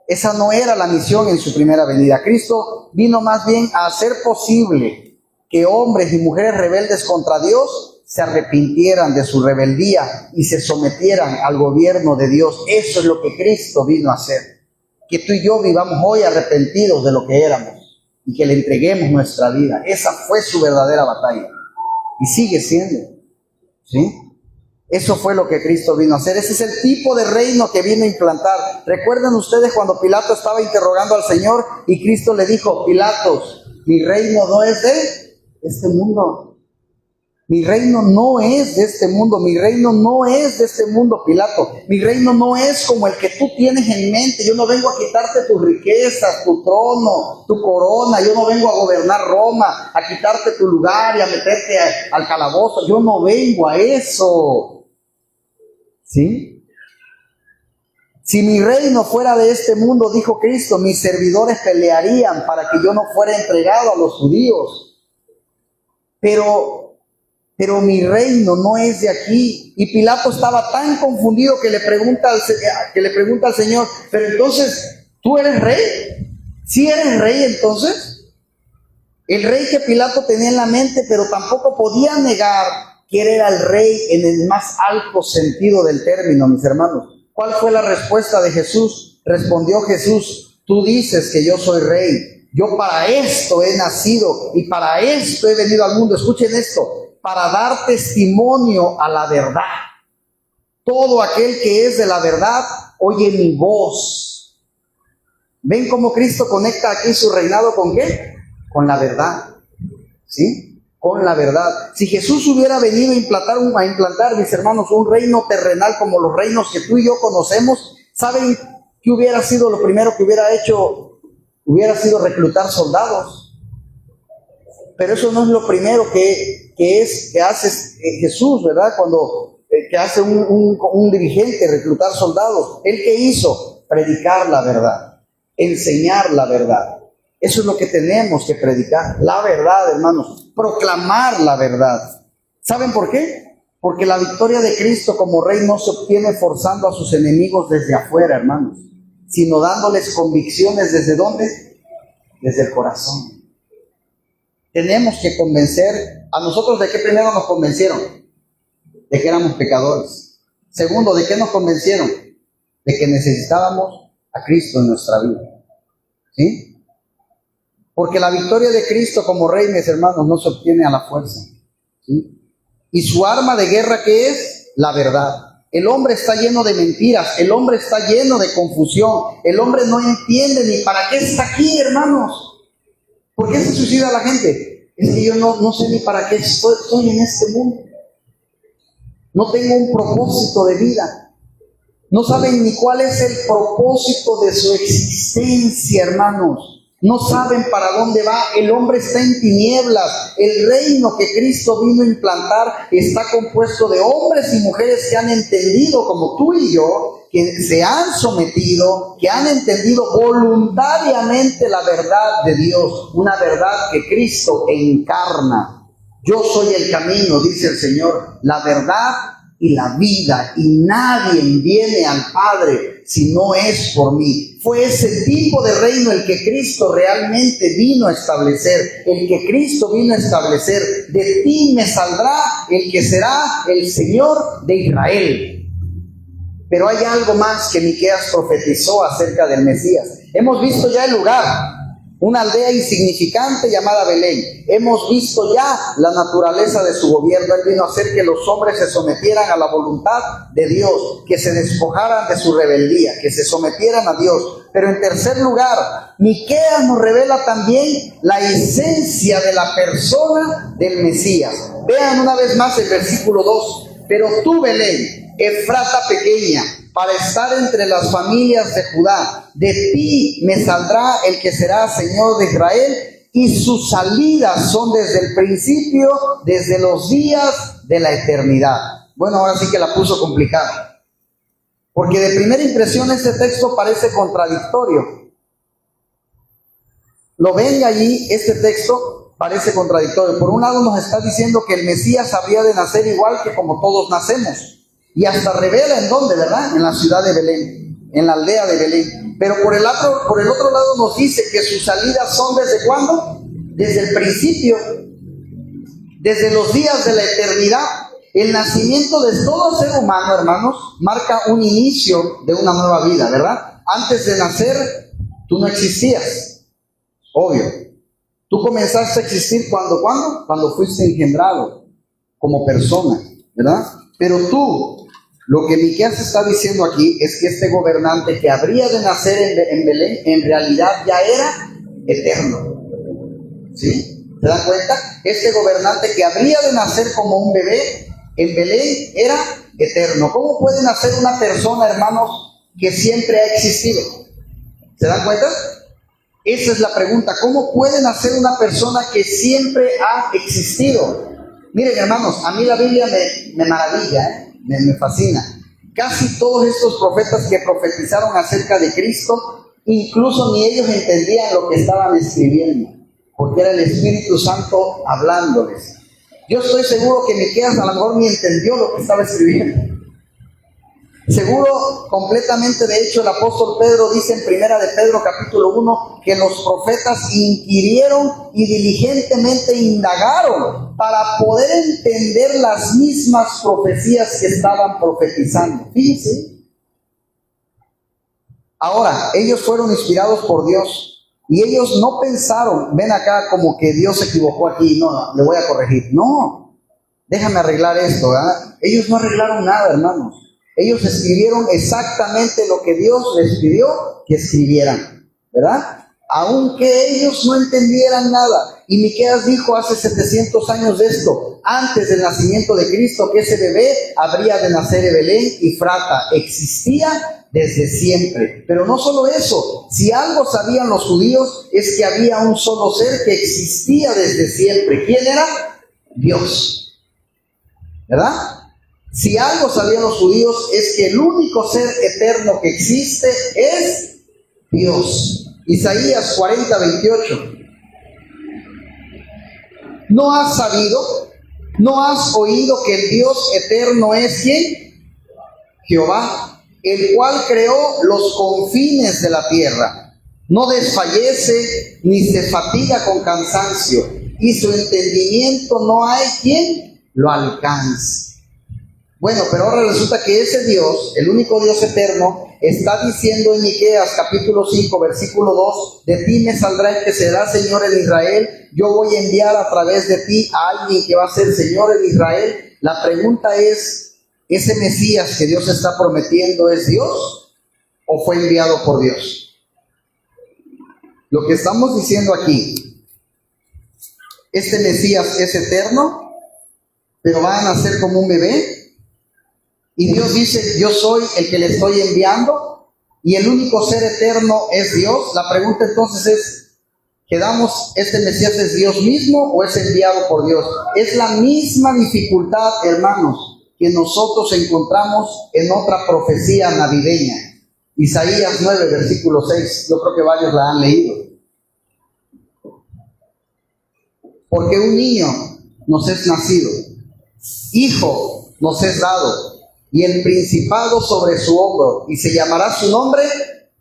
S1: Esa no era la misión en su primera venida. Cristo vino más bien a hacer posible que hombres y mujeres rebeldes contra Dios se arrepintieran de su rebeldía y se sometieran al gobierno de Dios. Eso es lo que Cristo vino a hacer. Que tú y yo vivamos hoy arrepentidos de lo que éramos y que le entreguemos nuestra vida. Esa fue su verdadera batalla y sigue siendo, ¿sí? Eso fue lo que Cristo vino a hacer. Ese es el tipo de reino que vino a implantar. ¿Recuerdan ustedes cuando Pilato estaba interrogando al Señor y Cristo le dijo, Pilatos, mi reino no es de este mundo? Mi reino no es de este mundo, mi reino no es de este mundo, Pilato. Mi reino no es como el que tú tienes en mente. Yo no vengo a quitarte tus riquezas, tu trono, tu corona. Yo no vengo a gobernar Roma, a quitarte tu lugar y a meterte al calabozo. Yo no vengo a eso. ¿Sí? Si mi reino fuera de este mundo, dijo Cristo, mis servidores pelearían para que yo no fuera entregado a los judíos. Pero mi reino no es de aquí. Y Pilato estaba tan confundido que le pregunta al Señor, pero entonces, ¿tú eres rey? ¿Sí eres rey entonces? El rey que Pilato tenía en la mente, pero tampoco podía negar que él era el rey en el más alto sentido del término, mis hermanos. ¿Cuál fue la respuesta de Jesús? Respondió Jesús, tú dices que yo soy rey. Yo para esto he nacido y para esto he venido al mundo. Escuchen esto, para dar testimonio a la verdad. Todo aquel que es de la verdad oye mi voz. ¿Ven cómo Cristo conecta aquí su reinado con qué? Con la verdad. ¿Sí? Con la verdad. Si Jesús hubiera venido a implantar, mis hermanos, un reino terrenal como los reinos que tú y yo conocemos, ¿saben qué hubiera sido lo primero que hubiera hecho? Hubiera sido reclutar soldados. Pero eso no es lo primero que hace Jesús, ¿verdad? Cuando que hace un dirigente, reclutar soldados. ¿Él qué hizo? Predicar la verdad, enseñar la verdad. Eso es lo que tenemos que predicar, la verdad, hermanos, proclamar la verdad. ¿Saben por qué? Porque la victoria de Cristo como Rey no se obtiene forzando a sus enemigos desde afuera, hermanos, sino dándoles convicciones ¿desde dónde? Desde el corazón. Tenemos que convencer, a nosotros ¿de qué primero nos convencieron? De que éramos pecadores. Segundo, ¿de qué nos convencieron? De que necesitábamos a Cristo en nuestra vida. ¿Sí? Porque la victoria de Cristo como Rey, mis hermanos, no se obtiene a la fuerza. ¿Sí? Y su arma de guerra, ¿qué es? La verdad. El hombre está lleno de mentiras, el hombre está lleno de confusión, el hombre no entiende ni para qué está aquí, hermanos. ¿Por qué se suicida la gente? Es que yo no sé ni para qué estoy en este mundo. No tengo un propósito de vida. No saben ni cuál es el propósito de su existencia, hermanos. No saben para dónde va. El hombre está en tinieblas. El reino que Cristo vino a implantar está compuesto de hombres y mujeres que han entendido, como tú y yo, que se han sometido, que han entendido voluntariamente la verdad de Dios, una verdad que Cristo encarna. Yo soy el camino, dice el Señor, la verdad y la vida, y nadie viene al Padre si no es por mí. Fue ese tipo de reino el que Cristo realmente vino a establecer, el que Cristo vino a establecer. De ti me saldrá el que será el Señor de Israel. Pero hay algo más que Miqueas profetizó acerca del Mesías. Hemos visto ya el lugar, una aldea insignificante llamada Belén. Hemos visto ya la naturaleza de su gobierno. Él vino a hacer que los hombres se sometieran a la voluntad de Dios, que se despojaran de su rebeldía, que se sometieran a Dios. Pero en tercer lugar, Miqueas nos revela también la esencia de la persona del Mesías. Vean una vez más el versículo 2. Pero tú, Belén, Efrata pequeña, para estar entre las familias de Judá, de ti me saldrá el que será Señor de Israel, y sus salidas son desde el principio, desde los días de la eternidad. Bueno, ahora sí que la puso complicada, porque de primera impresión este texto parece contradictorio. ¿Lo ven allí? Este texto parece contradictorio. Por un lado nos está diciendo que el Mesías habría de nacer igual que como todos nacemos. Y hasta revela en dónde, ¿verdad? En la ciudad de Belén, en la aldea de Belén. Pero por el otro lado nos dice que sus salidas son ¿desde cuándo? Desde el principio, desde los días de la eternidad. El nacimiento de todo ser humano, hermanos, marca un inicio de una nueva vida, ¿verdad? Antes de nacer, tú no existías, obvio. Tú comenzaste a existir cuando fuiste engendrado como persona, ¿verdad? Pero tú, lo que Miqueas está diciendo aquí es que este gobernante que habría de nacer en Belén, en realidad ya era eterno. ¿Sí? ¿Se dan cuenta? este gobernante que habría de nacer como un bebé en Belén era eterno. ¿Cómo puede nacer una persona, hermanos, que siempre ha existido? ¿Se dan cuenta? Esa es la pregunta. ¿Cómo puede nacer una persona que siempre ha existido? Miren, hermanos, a mí la Biblia me maravilla, me fascina. Casi todos estos profetas que profetizaron acerca de Cristo, incluso ni ellos entendían lo que estaban escribiendo, porque era el Espíritu Santo hablándoles. Yo estoy seguro que Miqueas a lo mejor ni entendió lo que estaba escribiendo. Seguro, completamente, de hecho, el apóstol Pedro dice en Primera de Pedro capítulo 1 que los profetas inquirieron y diligentemente indagaron para poder entender las mismas profecías que estaban profetizando. Fíjense. Ahora, ellos fueron inspirados por Dios y ellos no pensaron, ven acá como que Dios se equivocó aquí, no, le voy a corregir. No, déjame arreglar esto, ¿verdad? Ellos no arreglaron nada, hermanos. Ellos escribieron exactamente lo que Dios les pidió que escribieran, ¿verdad? Aunque ellos no entendieran nada. Y Miqueas dijo hace 700 años de esto, antes del nacimiento de Cristo, que ese bebé habría de nacer en Belén y Frata. Existía desde siempre. Pero no solo eso, si algo sabían los judíos es que había un solo ser que existía desde siempre. ¿Quién era? Dios. ¿Verdad? Si algo sabían los judíos es que el único ser eterno que existe es Dios. Isaías 40:28. ¿No has sabido? ¿No has oído que el Dios eterno es ¿quién? Jehová, el cual creó los confines de la tierra. No desfallece ni se fatiga con cansancio, y su entendimiento no hay quien lo alcance. Bueno, pero ahora resulta que ese Dios, el único Dios eterno, está diciendo en Miqueas capítulo 5, versículo 2, de ti me saldrá el que será Señor en Israel, yo voy a enviar a través de ti a alguien que va a ser Señor en Israel. La pregunta es, ¿ese Mesías que Dios está prometiendo es Dios o fue enviado por Dios? Lo que estamos diciendo aquí, este Mesías es eterno, pero va a nacer como un bebé. Y Dios dice, yo soy el que le estoy enviando, y el único ser eterno es Dios. La pregunta entonces es, ¿quedamos, este Mesías es Dios mismo o es enviado por Dios? Es la misma dificultad, hermanos, que nosotros encontramos en otra profecía navideña. Isaías 9, versículo 6. Yo creo que varios la han leído. Porque un niño nos es nacido, hijo nos es dado, y el principado sobre su hombro, y se llamará su nombre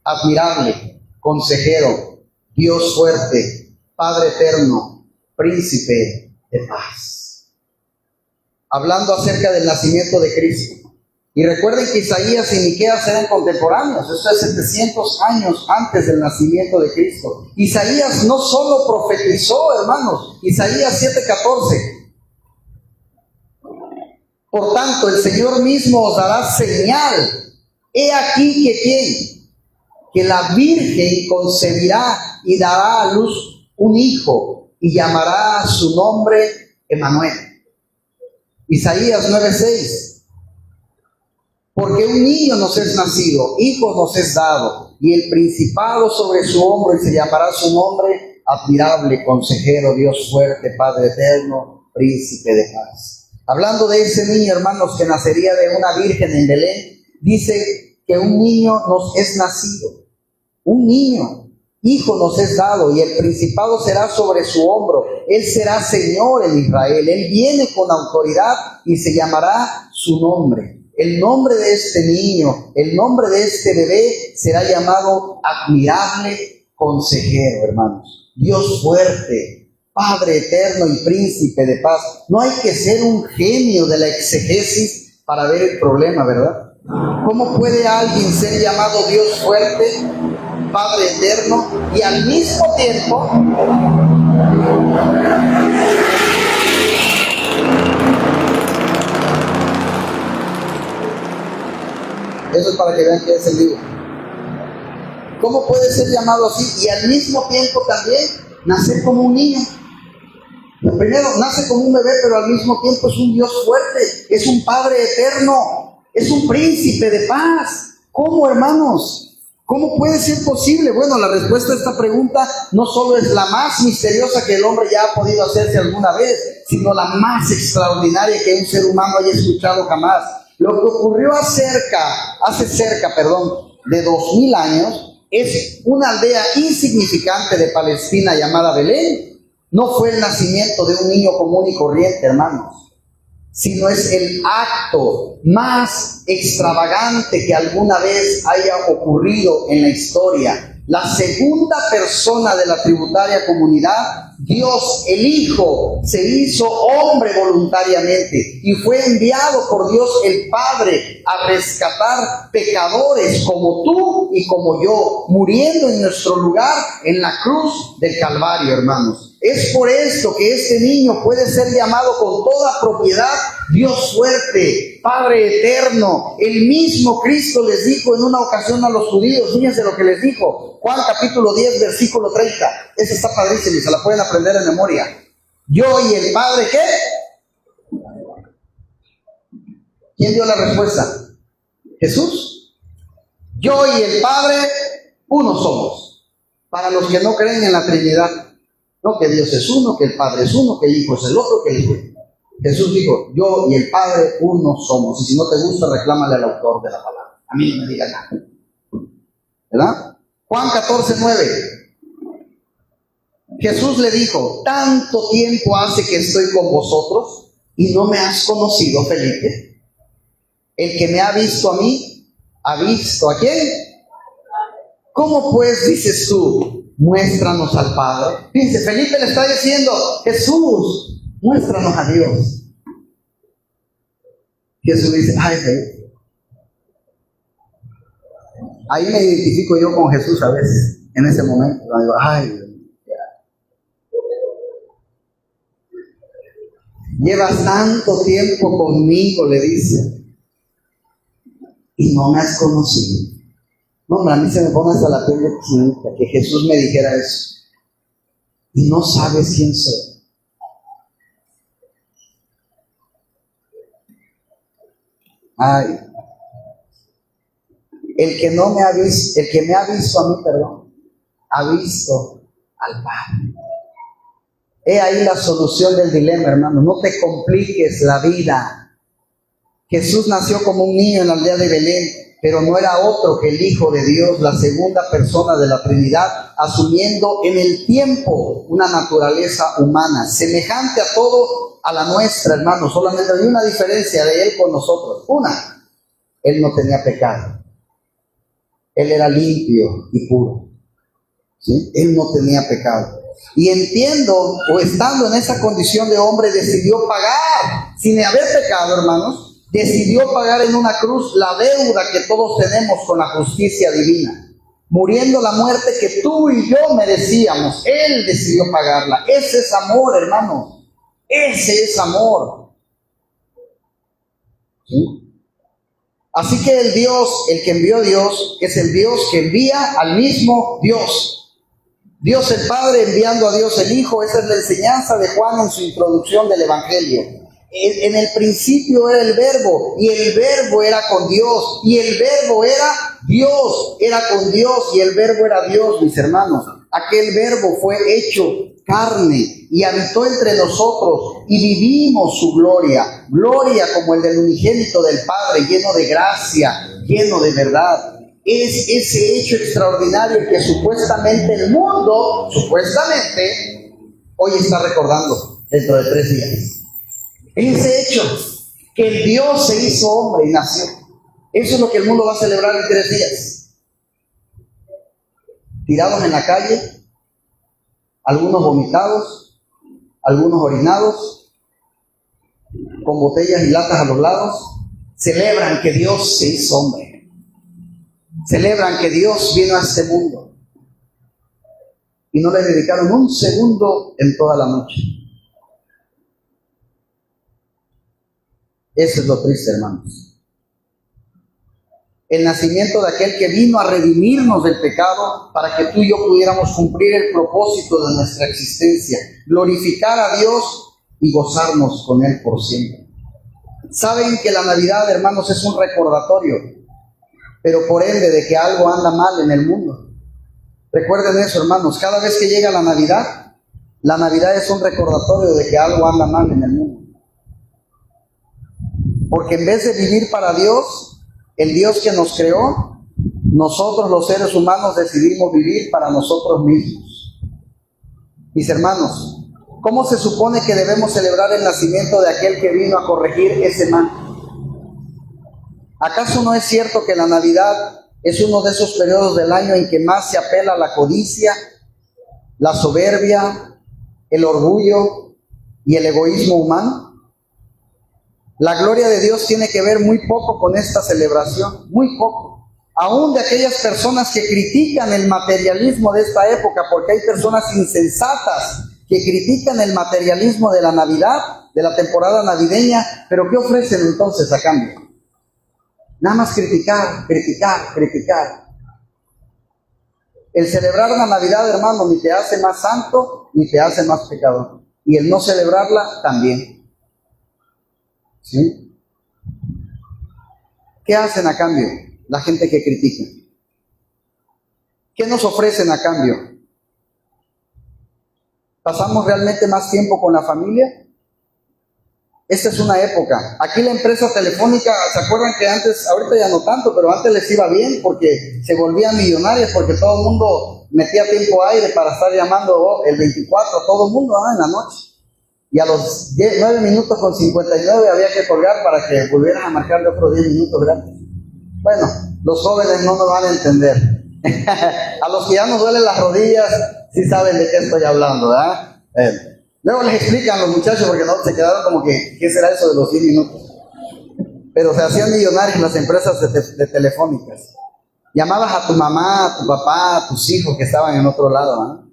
S1: admirable, consejero, Dios fuerte, Padre eterno, príncipe de paz. Hablando acerca del nacimiento de Cristo. Y recuerden que Isaías y Miqueas eran contemporáneos, esto es 700 años antes del nacimiento de Cristo. Isaías no solo profetizó, hermanos, Isaías 7:14. Por tanto, el Señor mismo os dará señal. He aquí que ¿quién? Que la Virgen concebirá y dará a luz un hijo y llamará su nombre Emmanuel. Isaías 9:6. Porque un niño nos es nacido, hijo nos es dado, y el principado sobre su hombro, y se llamará su nombre admirable, consejero, Dios fuerte, Padre eterno, príncipe de paz. Hablando de ese niño, hermanos, que nacería de una virgen en Belén, dice que un niño nos es nacido. Un niño, hijo nos es dado, y el principado será sobre su hombro. Él será Señor en Israel. Él viene con autoridad y se llamará su nombre. El nombre de este niño, el nombre de este bebé será llamado admirable consejero, hermanos. Dios fuerte, Padre eterno y príncipe de paz. No hay que ser un genio de la exegesis para ver el problema, ¿verdad? ¿Cómo puede alguien ser llamado Dios fuerte, Padre eterno, y al mismo tiempo eso es para que vean que es el libro? ¿Cómo puede ser llamado así y al mismo tiempo también nacer como un niño? Primero, nace como un bebé, pero al mismo tiempo es un Dios fuerte, es un Padre eterno, es un príncipe de paz. ¿Cómo, hermanos? ¿Cómo puede ser posible? Bueno, la respuesta a esta pregunta no solo es la más misteriosa que el hombre ya ha podido hacerse alguna vez, sino la más extraordinaria que un ser humano haya escuchado jamás. Lo que ocurrió hace cerca de 2000 años es una aldea insignificante de Palestina llamada Belén. No fue el nacimiento de un niño común y corriente, hermanos, sino es el acto más extravagante que alguna vez haya ocurrido en la historia. La segunda persona de la tributaria comunidad, Dios el Hijo, se hizo hombre voluntariamente y fue enviado por Dios el Padre a rescatar pecadores como tú y como yo, muriendo en nuestro lugar en la cruz del Calvario, hermanos. Es por esto que este niño puede ser llamado con toda propiedad Dios fuerte, Padre eterno. El mismo Cristo les dijo en una ocasión a los judíos, fíjense lo que les dijo, Juan capítulo 10, versículo 30. Esa está padrísima y se la pueden aprender en memoria. Yo y el Padre, ¿qué? ¿Quién dio la respuesta? Jesús. Yo y el Padre, uno somos. Para los que no creen en la Trinidad. No que Dios es uno, que el Padre es uno, que el Hijo es el otro, que el Hijo. Jesús dijo, yo y el Padre uno somos. Y si no te gusta, reclámale al autor de la palabra. A mí no me diga nada. ¿Verdad? Juan 14, 9. Jesús le dijo, tanto tiempo hace que estoy con vosotros y no me has conocido, Felipe. El que me ha visto a mí, ha visto ¿a quién? ¿Cómo pues dices tú, muéstranos al Padre? Fíjense, Felipe le está diciendo, Jesús, muéstranos a Dios. Jesús dice, ay, Felipe. Ahí me identifico yo con Jesús a veces, en ese momento. Digo, ay, Dios. Llevas tanto tiempo conmigo, le dice, y no me has conocido. No, hombre, a mí se me pone hasta la piel de chinita que Jesús me dijera eso. Y no sabes quién soy. Ay, el que me ha visto a mí, ha visto al Padre. He ahí la solución del dilema, hermano. No te compliques la vida. Jesús nació como un niño en la aldea de Belén, pero no era otro que el Hijo de Dios, la segunda persona de la Trinidad, asumiendo en el tiempo una naturaleza humana, semejante a todo a la nuestra, hermano. Solamente hay una diferencia de Él con nosotros. Una, Él no tenía pecado. Él era limpio y puro. ¿Sí? Él no tenía pecado. Y estando en esa condición de hombre, decidió pagar, sin haber pecado, hermanos, decidió pagar en una cruz la deuda que todos tenemos con la justicia divina, muriendo la muerte que tú y yo merecíamos. Él decidió pagarla. Ese es amor, hermanos. Ese es amor. ¿Sí? Así que el que envió Dios, es el Dios que envía al mismo Dios. Dios el Padre enviando a Dios el Hijo. Esa es la enseñanza de Juan en su introducción del Evangelio. En el principio era el Verbo, y el Verbo era con Dios, y el Verbo era Dios, era con Dios, y el Verbo era Dios, mis hermanos. Aquel Verbo fue hecho carne y habitó entre nosotros, y vivimos su gloria, gloria como el del unigénito del Padre, lleno de gracia, lleno de verdad. Es ese hecho extraordinario que supuestamente el mundo, hoy está recordando dentro de 3 días. Ese hecho, que el Dios se hizo hombre y nació. Eso es lo que el mundo va a celebrar en 3 días. Tirados en la calle, algunos vomitados, algunos orinados, con botellas y latas a los lados, celebran que Dios se hizo hombre. Celebran que Dios vino a este mundo. Y no le dedicaron un segundo en toda la noche. Eso es lo triste, hermanos. el nacimiento de aquel que vino a redimirnos del pecado para que tú y yo pudiéramos cumplir el propósito de nuestra existencia, glorificar a Dios y gozarnos con Él por siempre. Saben que la Navidad, hermanos, es un recordatorio, pero por ende de que algo anda mal en el mundo. Recuerden eso, hermanos, cada vez que llega la Navidad es un recordatorio de que algo anda mal en el mundo. Porque en vez de vivir para Dios, el Dios que nos creó, nosotros los seres humanos decidimos vivir para nosotros mismos. Mis hermanos, ¿cómo se supone que debemos celebrar el nacimiento de aquel que vino a corregir ese mal? ¿Acaso no es cierto que la Navidad es uno de esos periodos del año en que más se apela a la codicia, la soberbia, el orgullo y el egoísmo humano? La gloria de Dios tiene que ver muy poco con esta celebración, muy poco. Aún de aquellas personas que critican el materialismo de esta época, porque hay personas insensatas que critican el materialismo de la Navidad, de la temporada navideña, pero ¿qué ofrecen entonces a cambio? Nada más criticar, criticar, criticar. El celebrar la Navidad, hermano, ni te hace más santo, ni te hace más pecador. Y el no celebrarla, también. ¿Sí? ¿Qué hacen a cambio la gente que critica? ¿Qué nos ofrecen a cambio? ¿Pasamos realmente más tiempo con la familia? Esta es una época. Aquí la empresa telefónica, ¿se acuerdan que antes, ahorita ya no tanto, pero antes les iba bien porque se volvían millonarias, porque todo el mundo metía tiempo aire para estar llamando el 24, todo el mundo en la noche? Y a los 9 minutos con 59 había que colgar para que volvieran a marcarle otros 10 minutos gratis. Bueno, los jóvenes no nos van a entender. A los que ya nos duelen las rodillas, sí saben de qué estoy hablando, ¿verdad? Luego les explican los muchachos, porque no se quedaron como que, ¿qué será eso de los 10 minutos? Pero se hacían millonarios las empresas de telefónicas. Llamabas a tu mamá, a tu papá, a tus hijos que estaban en otro lado, ¿no?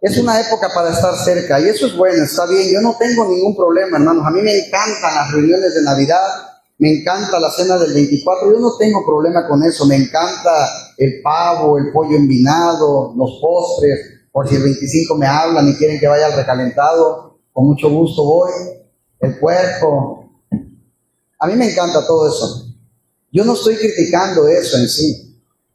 S1: Es una época para estar cerca, y eso es bueno, está bien. Yo no tengo ningún problema, hermanos. A mí me encantan las reuniones de Navidad, me encanta la cena del 24, yo no tengo problema con eso. Me encanta el pavo, el pollo envinado, los postres. Por si el 25 me hablan y quieren que vaya al recalentado, con mucho gusto voy. El puerco. A mí me encanta todo eso. Yo no estoy criticando eso en sí.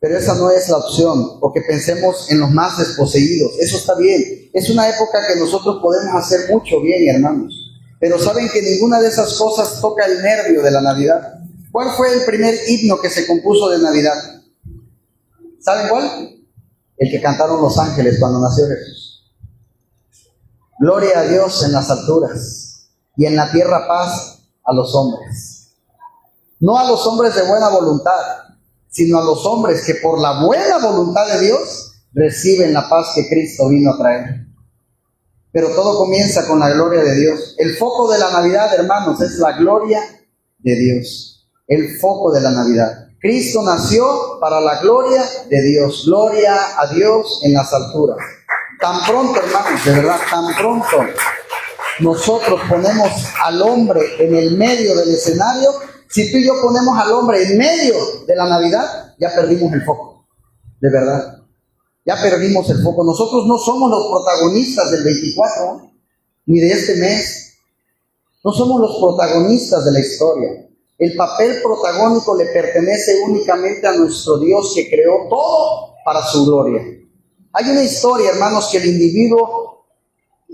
S1: Pero esa no es la opción, porque pensemos en los más desposeídos. Eso está bien. Es una época que nosotros podemos hacer mucho bien, hermanos. Pero saben que ninguna de esas cosas toca el nervio de la Navidad. ¿Cuál fue el primer himno que se compuso de Navidad? ¿Saben cuál? El que cantaron los ángeles cuando nació Jesús. Gloria a Dios en las alturas y en la tierra paz a los hombres. No a los hombres de buena voluntad, sino a los hombres que por la buena voluntad de Dios reciben la paz que Cristo vino a traer. Pero todo comienza con la gloria de Dios. El foco de la Navidad, hermanos, es la gloria de Dios. El foco de la Navidad. Cristo nació para la gloria de Dios. Gloria a Dios en las alturas. Tan pronto, hermanos, de verdad, tan pronto nosotros ponemos al hombre en el medio del escenario. Si tú y yo ponemos al hombre en medio de la Navidad, ya perdimos el foco, de verdad. Ya perdimos el foco. Nosotros no somos los protagonistas del 24, ni de este mes. No somos los protagonistas de la historia. El papel protagónico le pertenece únicamente a nuestro Dios, que creó todo para su gloria. Hay una historia, hermanos, que el individuo,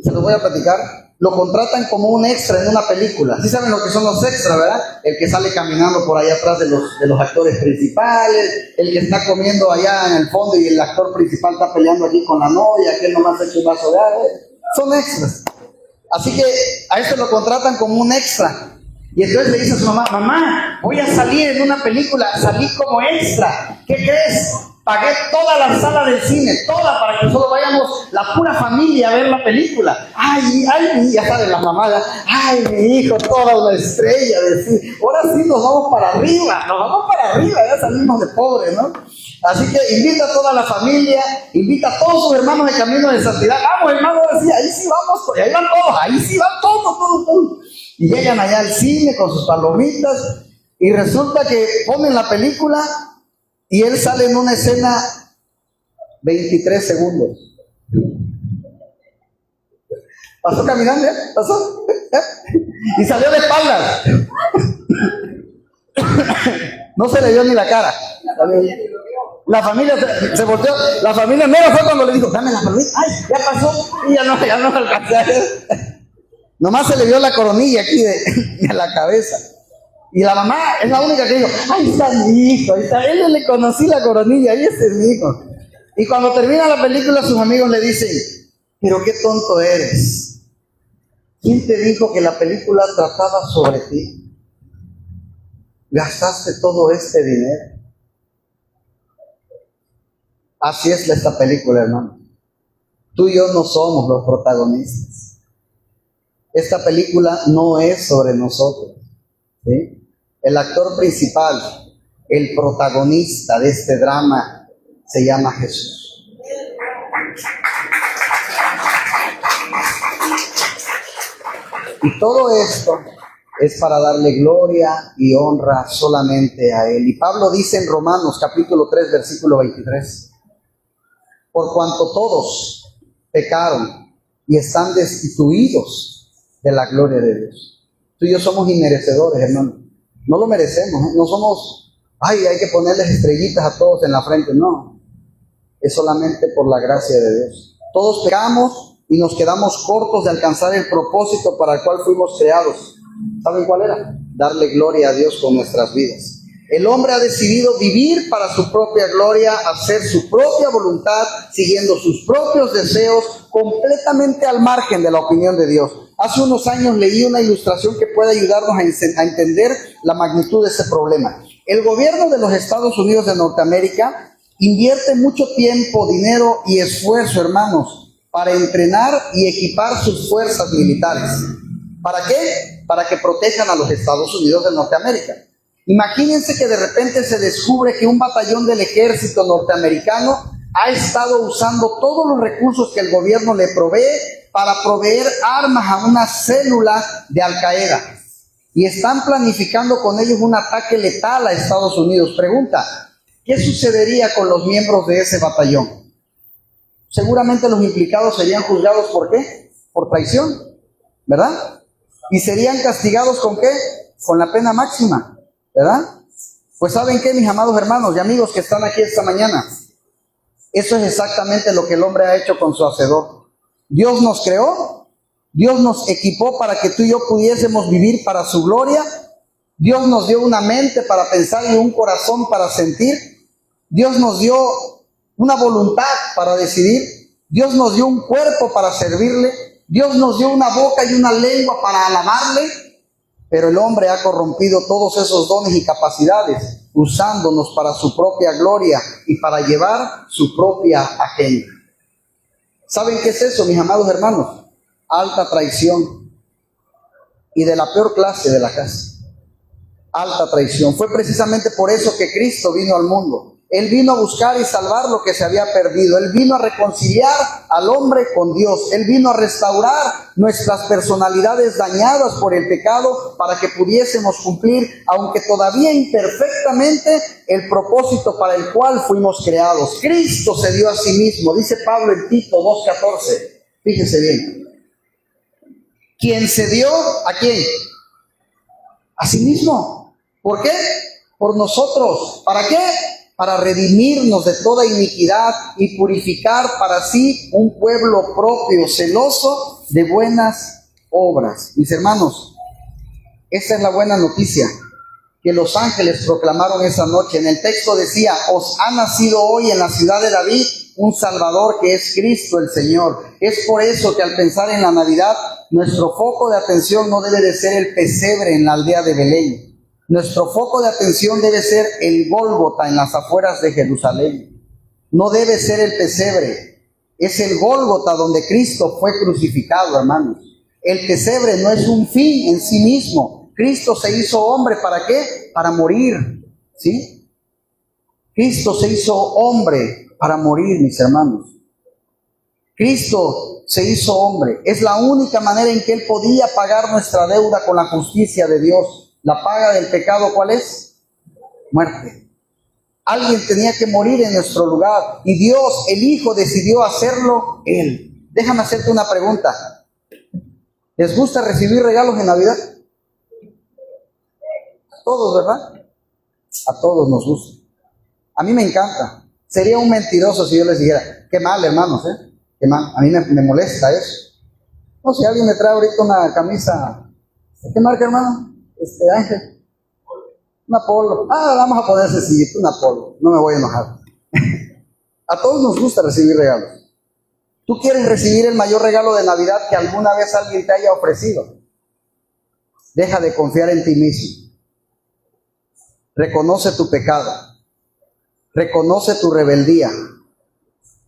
S1: se los voy a platicar, lo contratan como un extra en una película. ¿Sí saben lo que son los extras, verdad? El que sale caminando por allá atrás de los actores principales, el que está comiendo allá en el fondo y el actor principal está peleando aquí con la novia, que él nomás echa un vaso de agua. Son extras. Así que a este lo contratan como un extra. Y entonces le dice a su mamá: mamá, voy a salir en una película, salí como extra. ¿Qué crees? Pagué toda la sala del cine, toda, para que solo vayamos la pura familia a ver la película. Ay, ya saben las mamadas. Ay, mi hijo, toda una estrella de cine. Ahora sí nos vamos para arriba, ya salimos de pobres, ¿no? Así que invita a toda la familia, invita a todos sus hermanos de camino de santidad. Vamos, hermano, decía, ahí sí vamos, y ahí van todos, ahí sí van todos. Y llegan allá al cine con sus palomitas, y resulta que ponen la película Y él sale en una escena 23 segundos. Pasó caminando, ¿eh? Pasó. Y salió de espaldas. No se le vio ni la cara. La familia se volteó. La familia mero fue cuando le dijo, dame la palomita. Ay, ya pasó. Y ya no alcancé a ver. Nomás se le vio la coronilla aquí de la cabeza. Y la mamá es la única que dijo, ahí está mi hijo, ahí está. Él le conocí la coronilla, ahí ese es mi hijo. Y cuando termina la película, sus amigos le dicen, pero qué tonto eres. ¿Quién te dijo que la película trataba sobre ti? Gastaste todo este dinero. Así es esta película, hermano. Tú y yo no somos los protagonistas. Esta película no es sobre nosotros, ¿sí? El actor principal, el protagonista de este drama, se llama Jesús. Y todo esto es para darle gloria y honra solamente a Él. Y Pablo dice en Romanos capítulo 3, versículo 23, por cuanto todos pecaron y están destituidos de la gloria de Dios. Tú y yo somos inmerecedores, hermano. No lo merecemos, ¿eh? No somos, ay, hay que ponerles estrellitas a todos en la frente. No, es solamente por la gracia de Dios. Todos pecamos y nos quedamos cortos de alcanzar el propósito para el cual fuimos creados. ¿Saben cuál era? Darle gloria a Dios con nuestras vidas. El hombre ha decidido vivir para su propia gloria, hacer su propia voluntad, siguiendo sus propios deseos, completamente al margen de la opinión de Dios. Hace unos años leí una ilustración que puede ayudarnos a entender la magnitud de ese problema. El gobierno de los Estados Unidos de Norteamérica invierte mucho tiempo, dinero y esfuerzo, hermanos, para entrenar y equipar sus fuerzas militares. ¿Para qué? Para que protejan a los Estados Unidos de Norteamérica. Imagínense que de repente se descubre que un batallón del ejército norteamericano ha estado usando todos los recursos que el gobierno le provee para proveer armas a una célula de Al-Qaeda. Y están planificando con ellos un ataque letal a Estados Unidos. Pregunta, ¿qué sucedería con los miembros de ese batallón? Seguramente los implicados serían juzgados ¿por qué? Por traición, ¿verdad? Y serían castigados ¿con qué? Con la pena máxima, ¿verdad? Pues ¿saben qué, mis amados hermanos y amigos que están aquí esta mañana? Eso es exactamente lo que el hombre ha hecho con su hacedor. Dios nos creó, Dios nos equipó para que tú y yo pudiésemos vivir para su gloria. Dios nos dio una mente para pensar y un corazón para sentir. Dios nos dio una voluntad para decidir. Dios nos dio un cuerpo para servirle. Dios nos dio una boca y una lengua para alabarle. Pero el hombre ha corrompido todos esos dones y capacidades, usándonos para su propia gloria y para llevar su propia agenda. ¿Saben qué es eso, mis amados hermanos? Alta traición. Y de la peor clase de la casa. Alta traición. Fue precisamente por eso que Cristo vino al mundo. Él vino a buscar y salvar lo que se había perdido. Él vino a reconciliar al hombre con Dios. Él vino a restaurar nuestras personalidades dañadas por el pecado para que pudiésemos cumplir, aunque todavía imperfectamente, el propósito para el cual fuimos creados. Cristo se dio a sí mismo, dice Pablo en Tito 2:14. Fíjense bien. ¿Quién se dio? ¿A quién? A sí mismo. ¿Por qué? Por nosotros. ¿Para qué? Para redimirnos de toda iniquidad y purificar para sí un pueblo propio, celoso de buenas obras. Mis hermanos, esta es la buena noticia que los ángeles proclamaron esa noche. En el texto decía, os ha nacido hoy en la ciudad de David un Salvador que es Cristo el Señor. Es por eso que al pensar en la Navidad, nuestro foco de atención no debe de ser el pesebre en la aldea de Belén. Nuestro foco de atención debe ser el Gólgota en las afueras de Jerusalén. No debe ser el pesebre. Es el Gólgota donde Cristo fue crucificado, hermanos. El pesebre no es un fin en sí mismo. Cristo se hizo hombre, ¿para qué? Para morir, ¿sí? Cristo se hizo hombre para morir, mis hermanos. Cristo se hizo hombre. Es la única manera en que Él podía pagar nuestra deuda con la justicia de Dios. La paga del pecado, ¿cuál es? Muerte. Alguien tenía que morir en nuestro lugar y Dios, el Hijo, decidió hacerlo Él. Déjame hacerte una pregunta. ¿Les gusta recibir regalos en Navidad? A todos, ¿verdad? A todos nos gusta. A mí me encanta. Sería un mentiroso si yo les dijera, qué mal, hermanos, qué mal. A mí me molesta eso. No, si alguien me trae ahorita una camisa, ¿qué marca, hermano? Ángel. Una Polo. Vamos a poner sencillito, una Polo. No me voy a enojar. A todos nos gusta recibir regalos. ¿Tú quieres recibir el mayor regalo de Navidad que alguna vez alguien te haya ofrecido? Deja de confiar en ti mismo. Reconoce tu pecado. Reconoce tu rebeldía.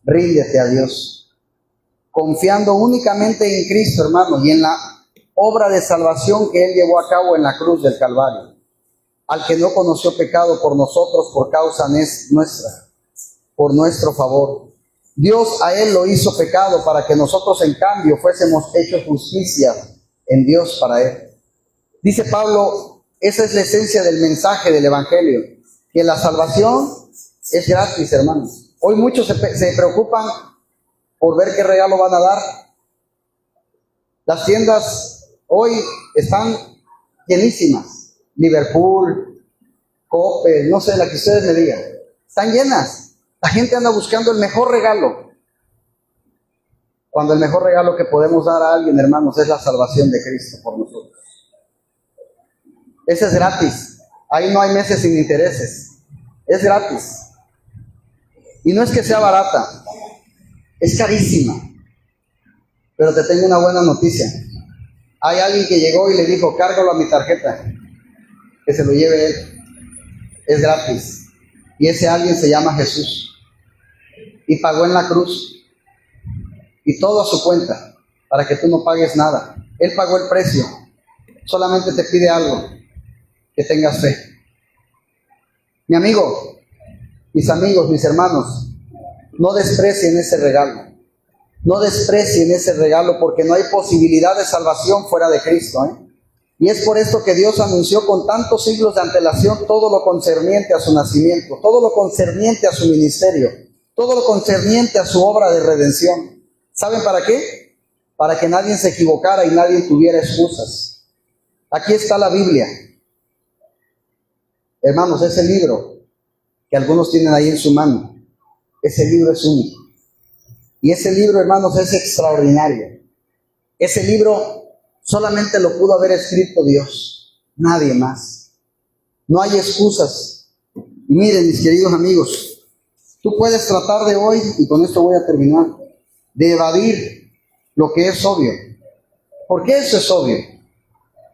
S1: Ríndete a Dios. Confiando únicamente en Cristo, hermano, y en la obra de salvación que Él llevó a cabo en la cruz del Calvario. Al que no conoció pecado por nosotros, por causa nuestra, por nuestro favor. Dios a Él lo hizo pecado para que nosotros en cambio fuésemos hechos justicia en Dios para Él. Dice Pablo, esa es la esencia del mensaje del Evangelio, que la salvación es gratis, hermanos. Hoy muchos se preocupan por ver qué regalo van a dar. Las tiendas hoy están llenísimas. Liverpool, Coppel, no sé, la que ustedes me digan. Están llenas. La gente anda buscando el mejor regalo. Cuando el mejor regalo que podemos dar a alguien, hermanos, es la salvación de Cristo por nosotros. Ese es gratis. Ahí no hay meses sin intereses. Es gratis. Y no es que sea barata. Es carísima. Pero te tengo una buena noticia. Hay alguien que llegó y le dijo, cárgalo a mi tarjeta. Que se lo lleve Él. Es gratis. Y ese alguien se llama Jesús. Y pagó en la cruz. Y todo a su cuenta. Para que tú no pagues nada. Él pagó el precio. Solamente te pide algo. Que tengas fe. Mi amigo, mis amigos, mis hermanos, no desprecien ese regalo. No desprecien ese regalo porque no hay posibilidad de salvación fuera de Cristo, Y es por esto que Dios anunció con tantos siglos de antelación todo lo concerniente a su nacimiento, todo lo concerniente a su ministerio, todo lo concerniente a su obra de redención. ¿Saben para qué? Para que nadie se equivocara y nadie tuviera excusas. Aquí está la Biblia. Hermanos, ese libro que algunos tienen ahí en su mano, ese libro es único. Y ese libro, hermanos, es extraordinario. Ese libro solamente lo pudo haber escrito Dios, nadie más. No hay excusas. Y miren, mis queridos amigos, tú puedes tratar de hoy, y con esto voy a terminar, de evadir lo que es obvio. ¿Por qué eso es obvio?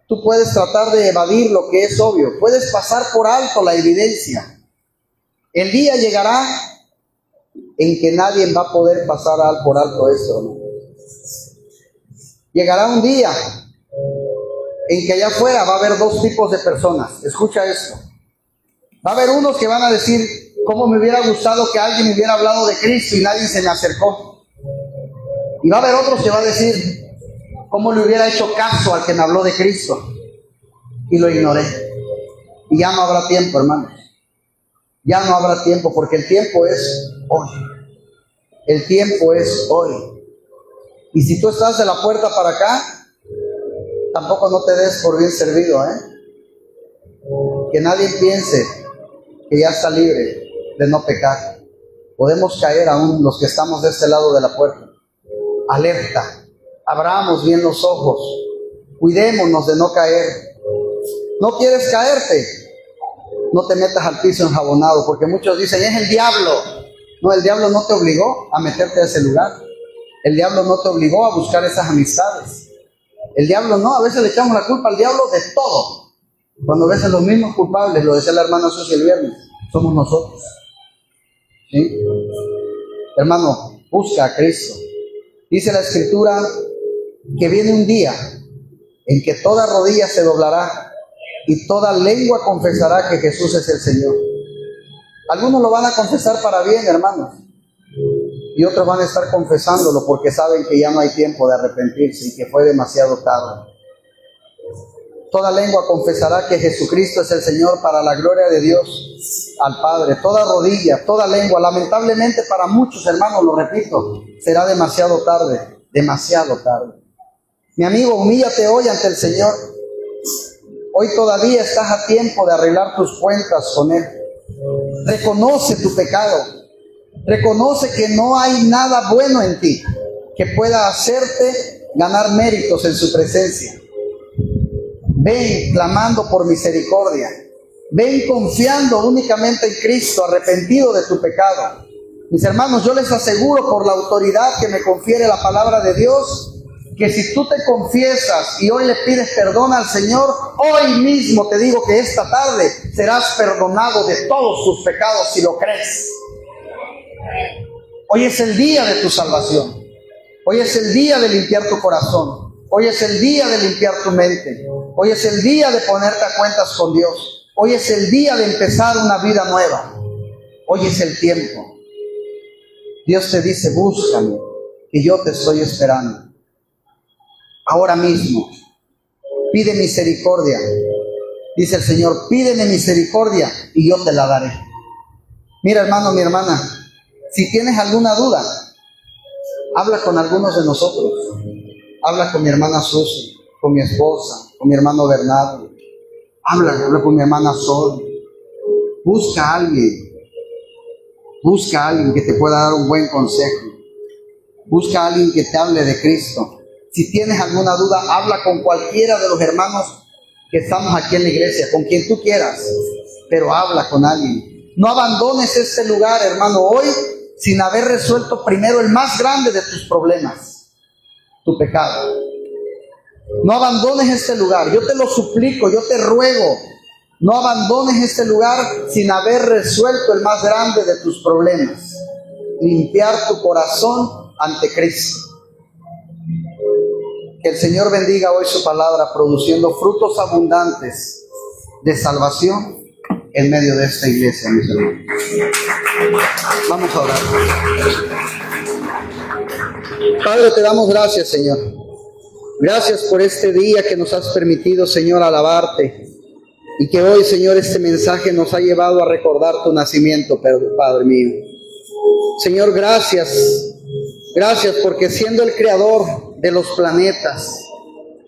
S1: Tú puedes tratar de evadir lo que es obvio. Puedes pasar por alto la evidencia. El día llegará en que nadie va a poder pasar por alto eso, ¿no? Llegará un día en que allá afuera va a haber dos tipos de personas. Escucha esto. Va a haber unos que van a decir, cómo me hubiera gustado que alguien me hubiera hablado de Cristo y nadie se me acercó. Y va a haber otros que van a decir, cómo le hubiera hecho caso al que me habló de Cristo y lo ignoré. Y ya no habrá tiempo, hermanos. Ya no habrá tiempo porque el tiempo es hoy. El tiempo es hoy. Y si tú estás de la puerta para acá, tampoco no te des por bien servido, Que nadie piense que ya está libre de no pecar. Podemos caer aún los que estamos de este lado de la puerta. Alerta. Abramos bien los ojos. Cuidémonos de no caer. ¿No quieres caerte? No te metas al piso enjabonado, porque muchos dicen, es el diablo. No, el diablo no te obligó a meterte a ese lugar. El diablo no te obligó a buscar esas amistades. El diablo no, a veces le echamos la culpa al diablo de todo. Cuando a veces los mismos culpables, lo decía la hermana Susi el viernes, somos nosotros. ¿Sí? Hermano, busca a Cristo. Dice la Escritura que viene un día en que toda rodilla se doblará y toda lengua confesará que Jesús es el Señor. Algunos lo van a confesar para bien, hermanos, y otros van a estar confesándolo porque saben que ya no hay tiempo de arrepentirse y que fue demasiado tarde. Toda lengua confesará que Jesucristo es el Señor para la gloria de Dios al Padre. Toda rodilla, toda lengua. Lamentablemente para muchos hermanos, lo repito, será demasiado tarde, demasiado tarde. Mi amigo, humíllate hoy ante el Señor. Hoy todavía estás a tiempo de arreglar tus cuentas con Él. Reconoce tu pecado. Reconoce que no hay nada bueno en ti que pueda hacerte ganar méritos en su presencia. Ven clamando por misericordia. Ven confiando únicamente en Cristo, arrepentido de tu pecado. Mis hermanos, yo les aseguro por la autoridad que me confiere la palabra de Dios, que si tú te confiesas y hoy le pides perdón al Señor, hoy mismo te digo que esta tarde serás perdonado de todos tus pecados si lo crees. Hoy es el día de tu salvación. Hoy es el día de limpiar tu corazón. Hoy es el día de limpiar tu mente. Hoy es el día de ponerte a cuentas con Dios. Hoy es el día de empezar una vida nueva. Hoy es el tiempo. Dios te dice, búscame y yo te estoy esperando. Ahora mismo, pide misericordia. Dice el Señor, pídeme misericordia y yo te la daré. Mira, hermano, mi hermana, si tienes alguna duda, habla con algunos de nosotros. Habla con mi hermana Susi, con mi esposa, con mi hermano Bernardo. Habla con mi hermana Sol. Busca a alguien. Busca a alguien que te pueda dar un buen consejo. Busca a alguien que te hable de Cristo. Si tienes alguna duda, habla con cualquiera de los hermanos que estamos aquí en la iglesia, con quien tú quieras, pero habla con alguien. No abandones este lugar, hermano, hoy sin haber resuelto primero el más grande de tus problemas, tu pecado. No abandones este lugar, yo te lo suplico, yo te ruego, no abandones este lugar sin haber resuelto el más grande de tus problemas, limpiar tu corazón ante Cristo. Que el Señor bendiga hoy su palabra, produciendo frutos abundantes de salvación en medio de esta iglesia, mis hermanos. Vamos a orar. Padre, te damos gracias, Señor. Gracias por este día que nos has permitido, Señor, alabarte. Y que hoy, Señor, este mensaje nos ha llevado a recordar tu nacimiento, Padre mío. Señor, gracias. Gracias porque siendo el creador de los planetas,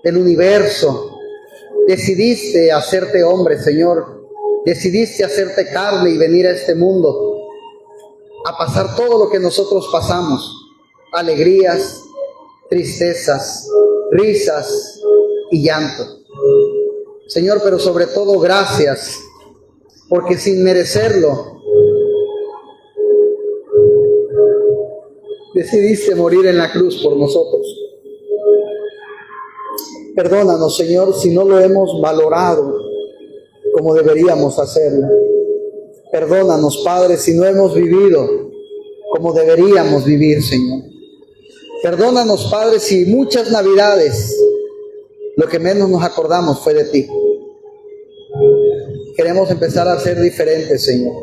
S1: del universo, decidiste hacerte hombre, Señor. Decidiste hacerte carne y venir a este mundo a pasar todo lo que nosotros pasamos. Alegrías, tristezas, risas y llanto. Señor, pero sobre todo gracias, porque sin merecerlo, decidiste morir en la cruz por nosotros. Perdónanos, Señor, si no lo hemos valorado como deberíamos hacerlo. Perdónanos, Padre, si no hemos vivido como deberíamos vivir, Señor. Perdónanos, Padre, si muchas Navidades lo que menos nos acordamos fue de ti. Queremos empezar a ser diferentes, Señor.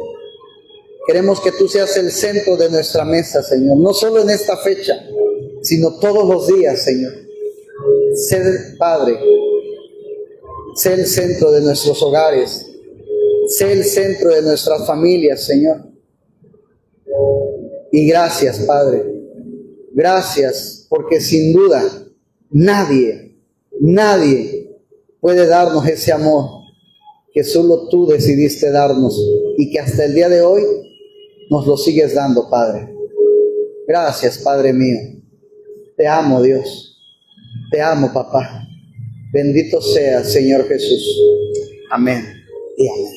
S1: Queremos que tú seas el centro de nuestra mesa, Señor. No solo en esta fecha, sino todos los días, Señor. Sé, Padre, sé el centro de nuestros hogares. Sé el centro de nuestras familias, Señor. Y gracias, Padre. Gracias, porque sin duda nadie puede darnos ese amor que solo tú decidiste darnos y que hasta el día de hoy nos lo sigues dando, Padre. Gracias, Padre mío. Te amo, Dios. Te amo, papá. Bendito sea, Señor Jesús. Amén y amén.